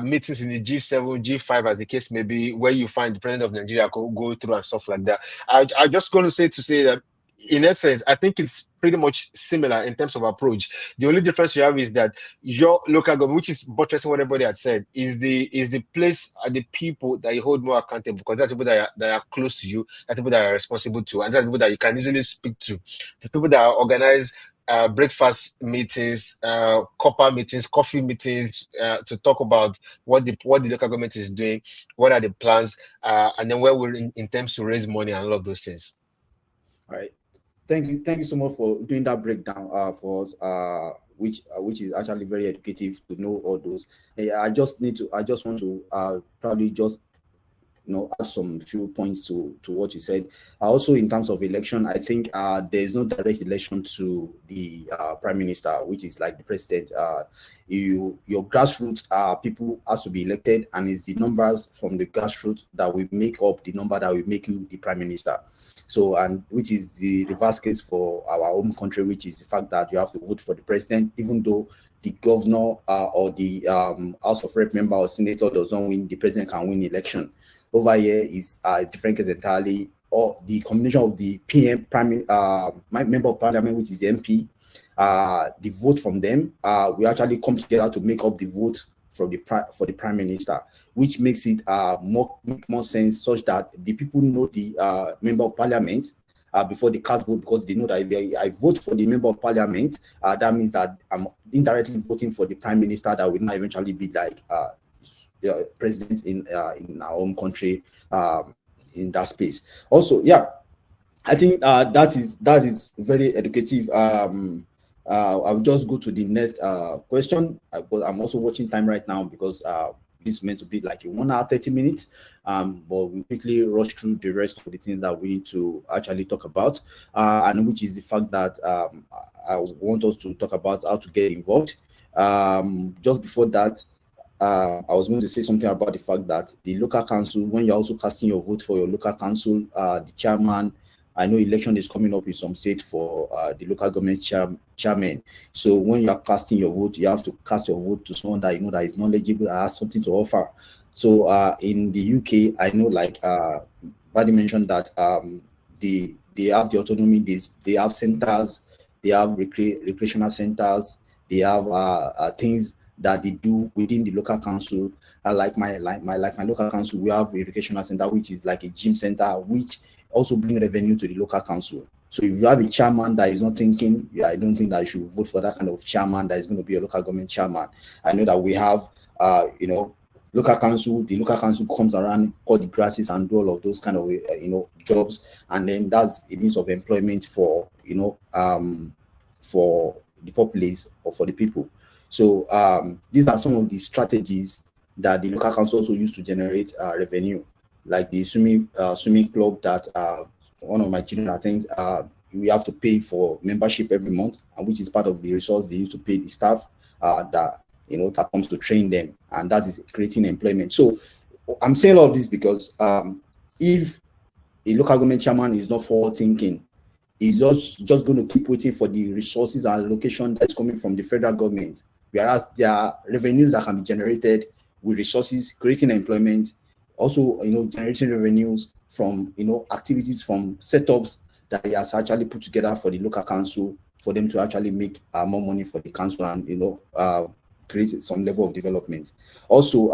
meetings in the G7, G5, as the case may be, where you find the president of Nigeria go through and stuff like that. I'm just going to say that in essence, I think it's pretty much similar in terms of approach. The only difference you have is that your local government, which is buttressing what everybody had said, is the place the people that you hold more accountable, because that's people that are close to you, that's people that are responsible to, and that's people that you can easily speak to. The people that organize breakfast meetings, copper meetings, coffee meetings, to talk about what the local government is doing, what are the plans, and then where we're in terms to raise money and all of those things. All right. Thank you so much for doing that breakdown for us, which is actually very educative to know all those. I just want to probably just add some few points to what you said. Also, in terms of election, I think there is no direct election to the prime minister, which is like the president. Your grassroots people has to be elected, and it's the numbers from the grassroots that will make up the number that will make you the prime minister. So, and which is the reverse case for our home country, which is the fact that you have to vote for the president, even though the governor or the House of Rep member or senator does not win, the president can win the election. Over here is a different case entirely, or the combination of the my member of parliament, which is the MP, the vote from them, we actually come together to make up the vote for the prime minister, which makes it make more sense, such that the people know the member of parliament before they cast vote, because they know that if I vote for the member of parliament, that means that I'm indirectly voting for the prime minister that will not eventually be like president in our own country in that space. Also, yeah, I think that is very educative. I'll just go to the next question, but I'm also watching time right now because this is meant to be like a 1 hour 30 minutes. But we quickly rush through the rest of the things that we need to actually talk about, and which is the fact that I want us to talk about how to get involved. Just before that, I was going to say something about the fact that the local council, when you're also casting your vote for your local council, the chairman I know election is coming up in some state for the local government chairman. So when you are casting your vote, you have to cast your vote to someone that you know that is knowledgeable, that has something to offer. So in the UK, I know like Buddy mentioned that they have the autonomy, they have centers, they have recreational centers, they have things that they do within the local council. Like my local council, we have a recreational center, which is like a gym center, which also bring revenue to the local council. So if you have a chairman that is not thinking, I don't think that you should vote for that kind of chairman that is going to be a local government chairman. I know that we have, local council. The local council comes around, cut the grasses, and do all of those kind of jobs, and then that's a means of employment for for the populace or for the people. So these are some of the strategies that the local council also use to generate revenue, like the swimming club that one of my children attends. We have to pay for membership every month, and which is part of the resource they use to pay the staff that comes to train them, and that is creating employment. So I'm saying all of this because if a local government chairman is not forward thinking, he's just going to keep waiting for the resources and allocation that's coming from the federal government, whereas there are revenues that can be generated with resources, creating employment, also generating revenues from activities, from setups that he has actually put together for the local council, for them to actually make more money for the council and create some level of development. Also,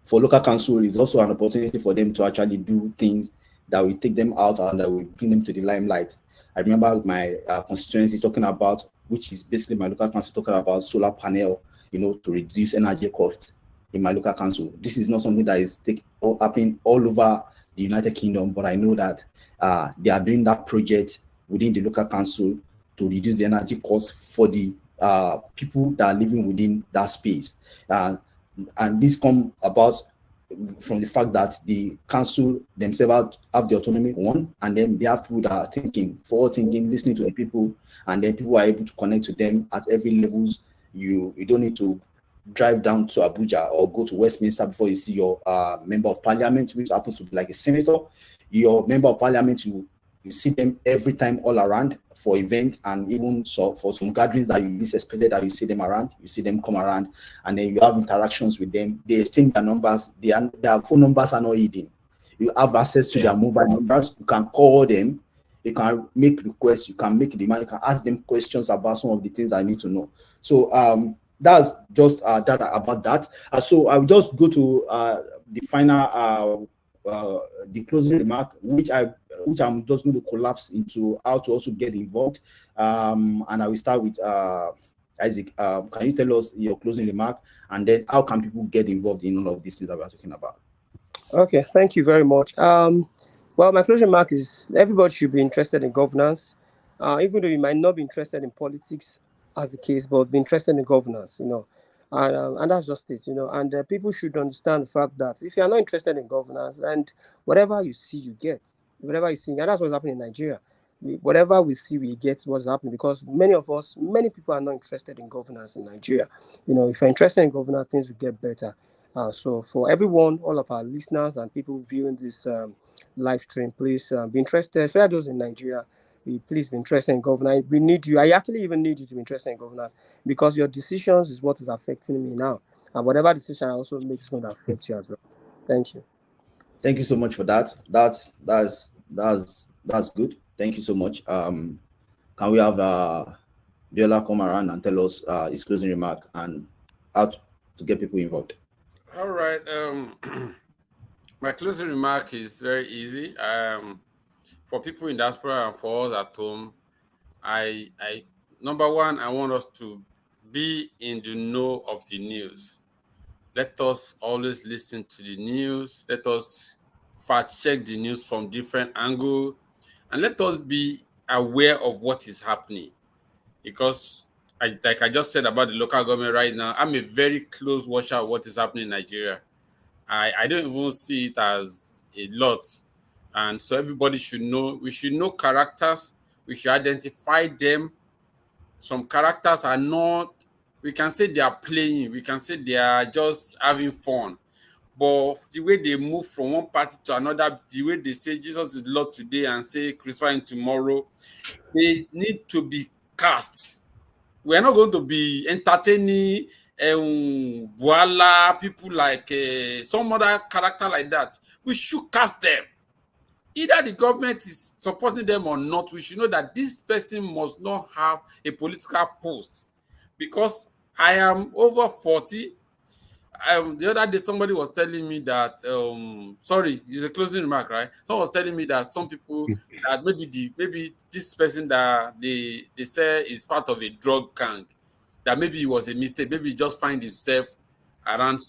for local council is also an opportunity for them to actually do things that will take them out and that will bring them to the limelight. I remember my constituency talking about, which is basically my local council talking about solar panel, to reduce energy costs in my local council. This is not something that is happening all over the United Kingdom, but I know that they are doing that project within the local council to reduce the energy cost for the people that are living within that space. And this come about from the fact that the council themselves have the autonomy, one, and then they have people that are forward thinking, listening to the people, and then people are able to connect to them at every levels. You don't need to drive down to Abuja or go to Westminster before you see your member of parliament, which happens to be like a senator. Your member of parliament, you see them every time all around for events, and even so for some gatherings that you least expected that you see them around, you see them come around, and then you have interactions with them. They exchange their numbers, their phone numbers are not hidden. You have access to their mobile numbers, you can call them, you can make requests, you can make demand, you can ask them questions about some of the things I need to know. So that's just data about that. So I'll just go to the final the closing remark, which I'm just going to collapse into how to also get involved. And I will start with Isaac. Can you tell us your closing remark, and then how can people get involved in all of these things that we're talking about? Okay, thank you very much. Well, my closing remark is everybody should be interested in governance, even though you might not be interested in politics as the case, but be interested in governance, and that's just it, and people should understand the fact that if you are not interested in governance, and whatever you see, you get, whatever you see, and that's what's happening in Nigeria. Whatever we see, we get what's happening, because many people are not interested in governance in Nigeria. If you're interested in governance, things will get better. So for everyone, all of our listeners and people viewing this live stream, please be interested, especially those in Nigeria. Please be interested in governance. We need you. I actually even need you to be interested in governance, because your decisions is what is affecting me now, and whatever decision I also make is going to affect you as well. Thank you. Thank you so much for that. That's good. Thank you so much. Can we have Biola come around and tell us his closing remark and how to get people involved? All right. My closing remark is very easy. For people in diaspora and for us at home, I number one, I want us to be in the know of the news. Let us always listen to the news. Let us fact check the news from different angles, and let us be aware of what is happening. Because like I just said about the local government right now, I'm a very close watcher of what is happening in Nigeria. I don't even see it as a lot. And so everybody should know, we should know characters, we should identify them. Some characters are not, we can say they are playing, we can say they are just having fun. But the way they move from one party to another, the way they say Jesus is Lord today and say crucify him tomorrow, they need to be cast. We are not going to be entertaining Voila, people like some other character like that. We should cast them. Either the government is supporting them or not, we should know that this person must not have a political post. Because I am over 40. The other day, somebody was telling me that, sorry, it's a closing remark, right? Someone was telling me that some people, that maybe this person that they say is part of a drug gang, that maybe it was a mistake, maybe he just find himself around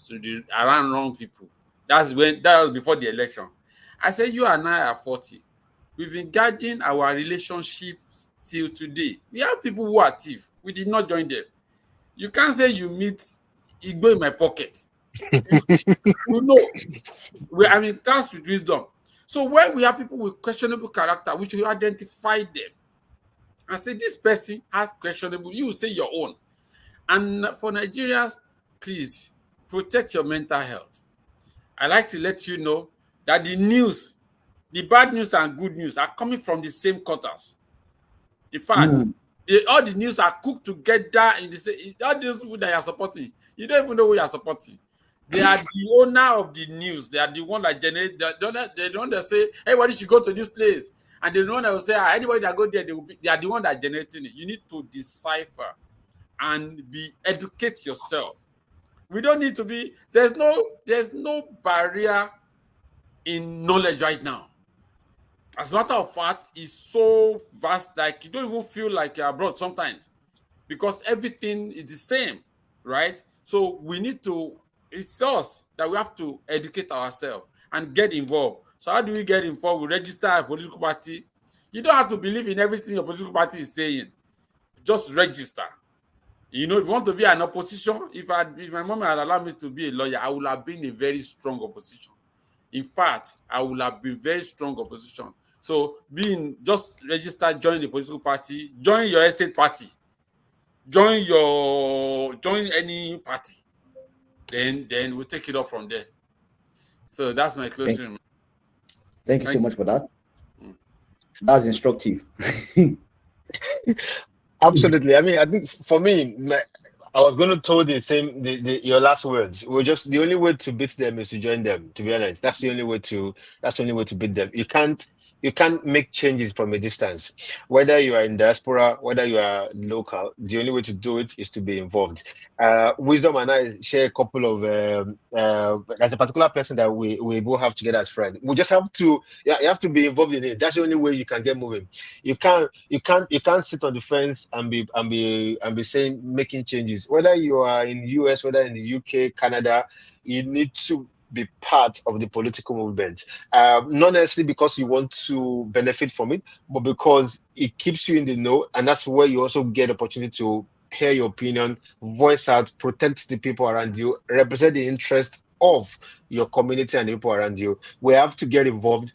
wrong people. That was before the election. I said, you and I are 40. We've been guarding our relationship till today. We have people who are thieves. We did not join them. You can't say you meet Igbo in my pocket. You know, that's with wisdom. So when we have people with questionable character, we should identify them and say, this person has questionable, you say your own. And for Nigerians, please protect your mental health. I like to let you know that the bad news and good news are coming from the same quarters. In fact, all the news are cooked together in the same. All these people that you are supporting, you don't even know who you are supporting. They are the owner of the news. They are the one that generate. They're the one that say, everybody should go to this place. And the one that will say, anybody that go there, they are the one that generating it. You need to decipher and educate yourself. We don't need to be, there's no barrier in knowledge right now. As a matter of fact, it's so vast, like you don't even feel like you're abroad sometimes because everything is the same, right? So we need to, it's us that we have to educate ourselves and get involved. So how do we get involved? We register a political party. You don't have to believe in everything your political party is saying. Just register. You know, if you want to be an opposition, if my mom had allowed me to be a lawyer, I would have been a very strong opposition. In fact, I would have been very strong opposition. So just register, join the political party, join your estate party, join any party. Then we'll take it off from there. So that's my closing remark. Thank you so much for that. That's instructive. Absolutely. I mean, I think for me, I was going to tell your last words. We're just, the only way to beat them is to join them. To be honest, that's the only way to beat them. You can't make changes from a distance. Whether you are in diaspora, whether you are local, the only way to do it is to be involved. Wisdom and I share a couple of there's a particular person that we both have together as friends. We just have to you have to be involved in it. That's the only way you can get moving. You can't sit on the fence and be saying making changes. Whether you are in US, whether in the UK, Canada, you need to be part of the political movement. Not necessarily because you want to benefit from it, but because it keeps you in the know, and that's where you also get opportunity to hear your opinion, voice out, protect the people around you, represent the interest of your community and the people around you. We have to get involved.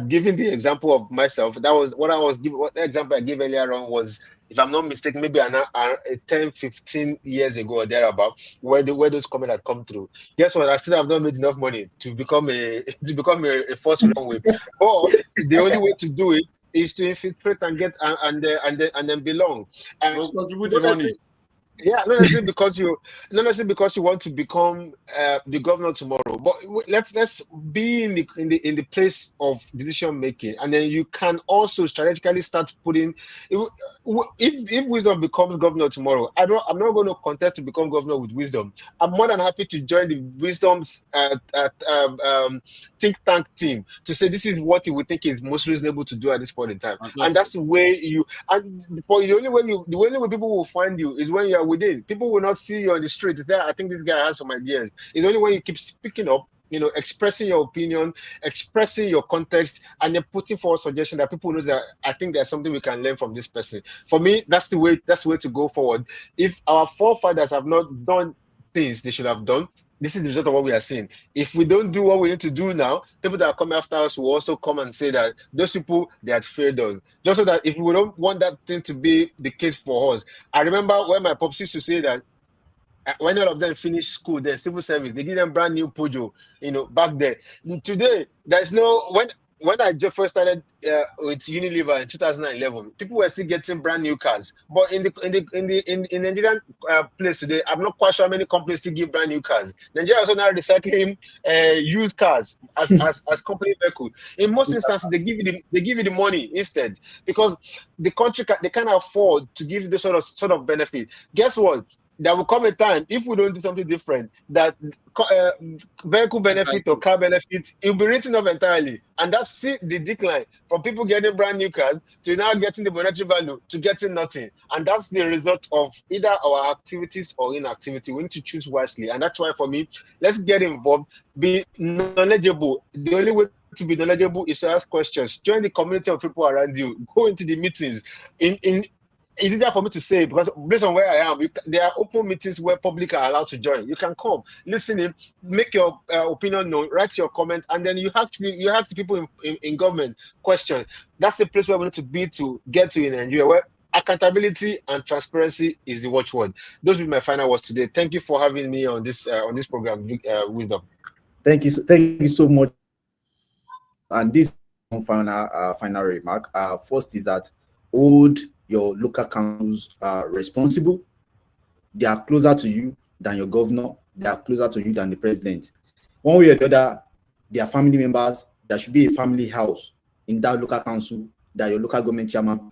Given the example of myself, that was what I was giving. What the example I gave earlier on was, if I'm not mistaken, maybe 10, 15 years ago or thereabout, where those comments had come through. Guess what? I still have not made enough money to become a force to run with. But the only way to do it is to infiltrate and get and then belong. We'll contribute the money. Yeah, not necessarily because you want to become the governor tomorrow, but let's be in the place of decision making, and then you can also strategically start putting. If Wisdom becomes governor tomorrow, I'm not going to contest to become governor with Wisdom. I'm more than happy to join the Wisdom's think tank team to say this is what we think is most reasonable to do at this point in time, and that's the way you. And for the only way people will find you is when you are within. People will not see you on the street. I think this guy has some ideas. It's only when you keep speaking up, expressing your opinion, expressing your context, and then putting forward suggestions that people know that I think there's something we can learn from this person. For me, that's the way to go forward. If our forefathers have not done things they should have done, this is the result of what we are seeing. If we don't do what we need to do now, people that are coming after us will also come and say that those people, they had failed us. Just so that if we don't want that thing to be the case for us. I remember when my pops used to say that when all of them finish school, their civil service, they give them brand new Pujo, back there. Today, there's no when I just first started with Unilever in 2011, people were still getting brand new cars. But in the Nigerian place today, I'm not quite sure how many companies still give brand new cars. Nigeria also now recycling used cars as company vehicle. In most instances, they give you the money instead, because the country they can't afford to give you the sort of benefit. Guess what? There will come a time, if we don't do something different, that vehicle benefit or car benefit, it will be written off entirely. And that's the decline from people getting brand new cars to now getting the monetary value to getting nothing. And that's the result of either our activities or inactivity. We need to choose wisely. And that's why, for me, let's get involved, be knowledgeable. The only way to be knowledgeable is to ask questions. Join the community of people around you. Go into the meetings. It's easier for me to say, because based on where I am, there are open meetings where public are allowed to join. You can come, listen in, make your opinion known, write your comment, and then you have to people in government question. That's the place where we need to be to get to in Nigeria, where accountability and transparency is the watchword. Those will be my final words today. Thank you for having me on this program, Wisdom. Thank you so much. And this final remark. First is that hold your local councils responsible. They are closer to you than your governor. They are closer to you than the president. One way or the other, they are family members. There should be a family house in that local council that your local government chairman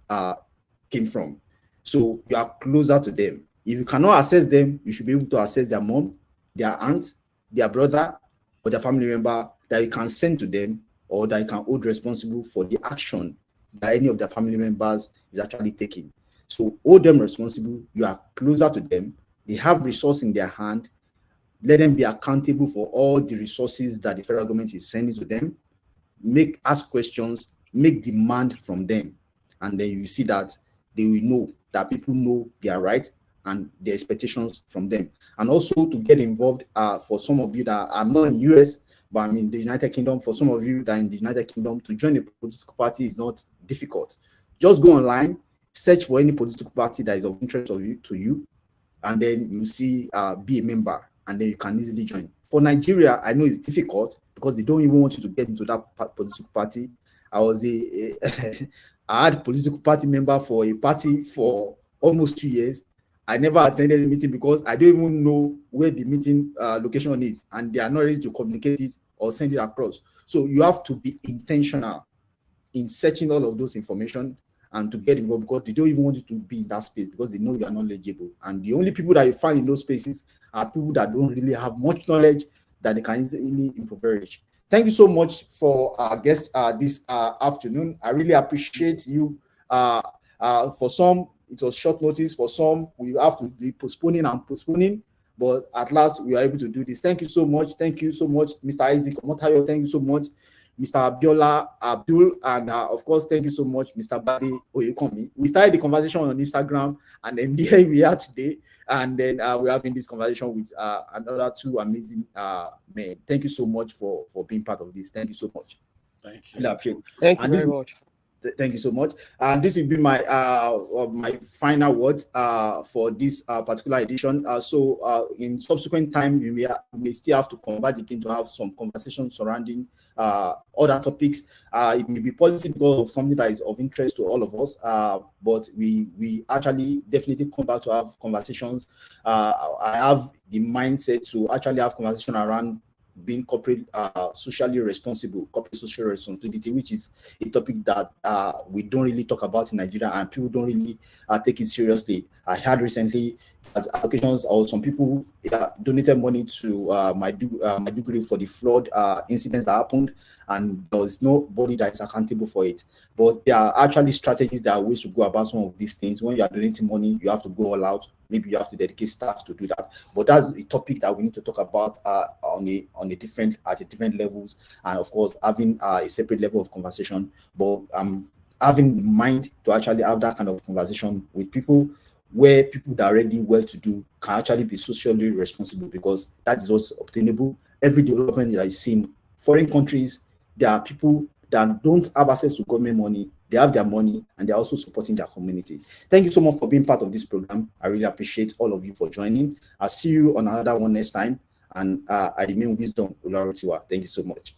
came from. So you are closer to them. If you cannot access them, you should be able to access their mom, their aunt, their brother, or their family member that you can send to them, or that you can hold responsible for the action that any of their family members is actually taking. So hold them responsible. You are closer to them. They have resources in their hand. Let them be accountable for all the resources that the federal government is sending to them. Ask questions, make demand from them. And then you see that they will know that people know their rights and their expectations from them. And also to get involved, for some of you that are not in the US, but I'm in the United Kingdom, for some of you that are in the United Kingdom, to join a political party is not difficult. Just go online, search for any political party that is of interest to you, and then you see be a member, and then you can easily join. For Nigeria, I know it's difficult because they don't even want you to get into that political party. I had a political party member for a party for almost 2 years. I never attended a meeting because I don't even know where the meeting location is, and they are not ready to communicate it or send it across. So you have to be intentional in searching all of those information and to get involved, because they don't even want you to be in that space because they know you are not legible. And the only people that you find in those spaces are people that don't really have much knowledge that they can easily impoverish. Thank you so much for our guest this afternoon. I really appreciate you. For some, it was short notice. For some, we have to be postponing, but at last we are able to do this. Thank you so much. Thank you so much, Mr. Isaac Omotayo. Thank you so much, Mr. Abiola Abdul, and of course, thank you so much, Mr. Bade Oyekomi. We started the conversation on Instagram, and then here we are today, and then we're having this conversation with another two amazing men. Thank you so much for being part of this. Thank you so much. Thank you. Thank you very much. Thank you so much. And this will be my my final words for this particular edition. So in subsequent time, we may still have to convert again to have some conversations surrounding other topics. It may be policy because of something that is of interest to all of us, but we actually definitely come back to have conversations. I have the mindset to actually have conversation around being corporate socially responsible, corporate social responsibility, which is a topic that we don't really talk about in Nigeria, and people don't really take it seriously. I heard recently that applications or some people donated money to my degree for the flood incidents that happened, and there was nobody that is accountable for it. But there are actually strategies, there are ways to go about some of these things. When you are donating money, you have to go all out. Maybe you have to dedicate staff to do that. But that's a topic that we need to talk about at different levels, and of course having a separate level of conversation. But having in mind to actually have that kind of conversation with people, where people that are already well-to-do can actually be socially responsible, because that is also obtainable. Every development that is seen in foreign countries, there are people that don't have access to government money, they have their money, and they're also supporting their community. Thank you so much for being part of this program. I really appreciate all of you for joining. I'll see you on another one next time. And I remain Wisdom Olu-Arotiwa. Thank you so much.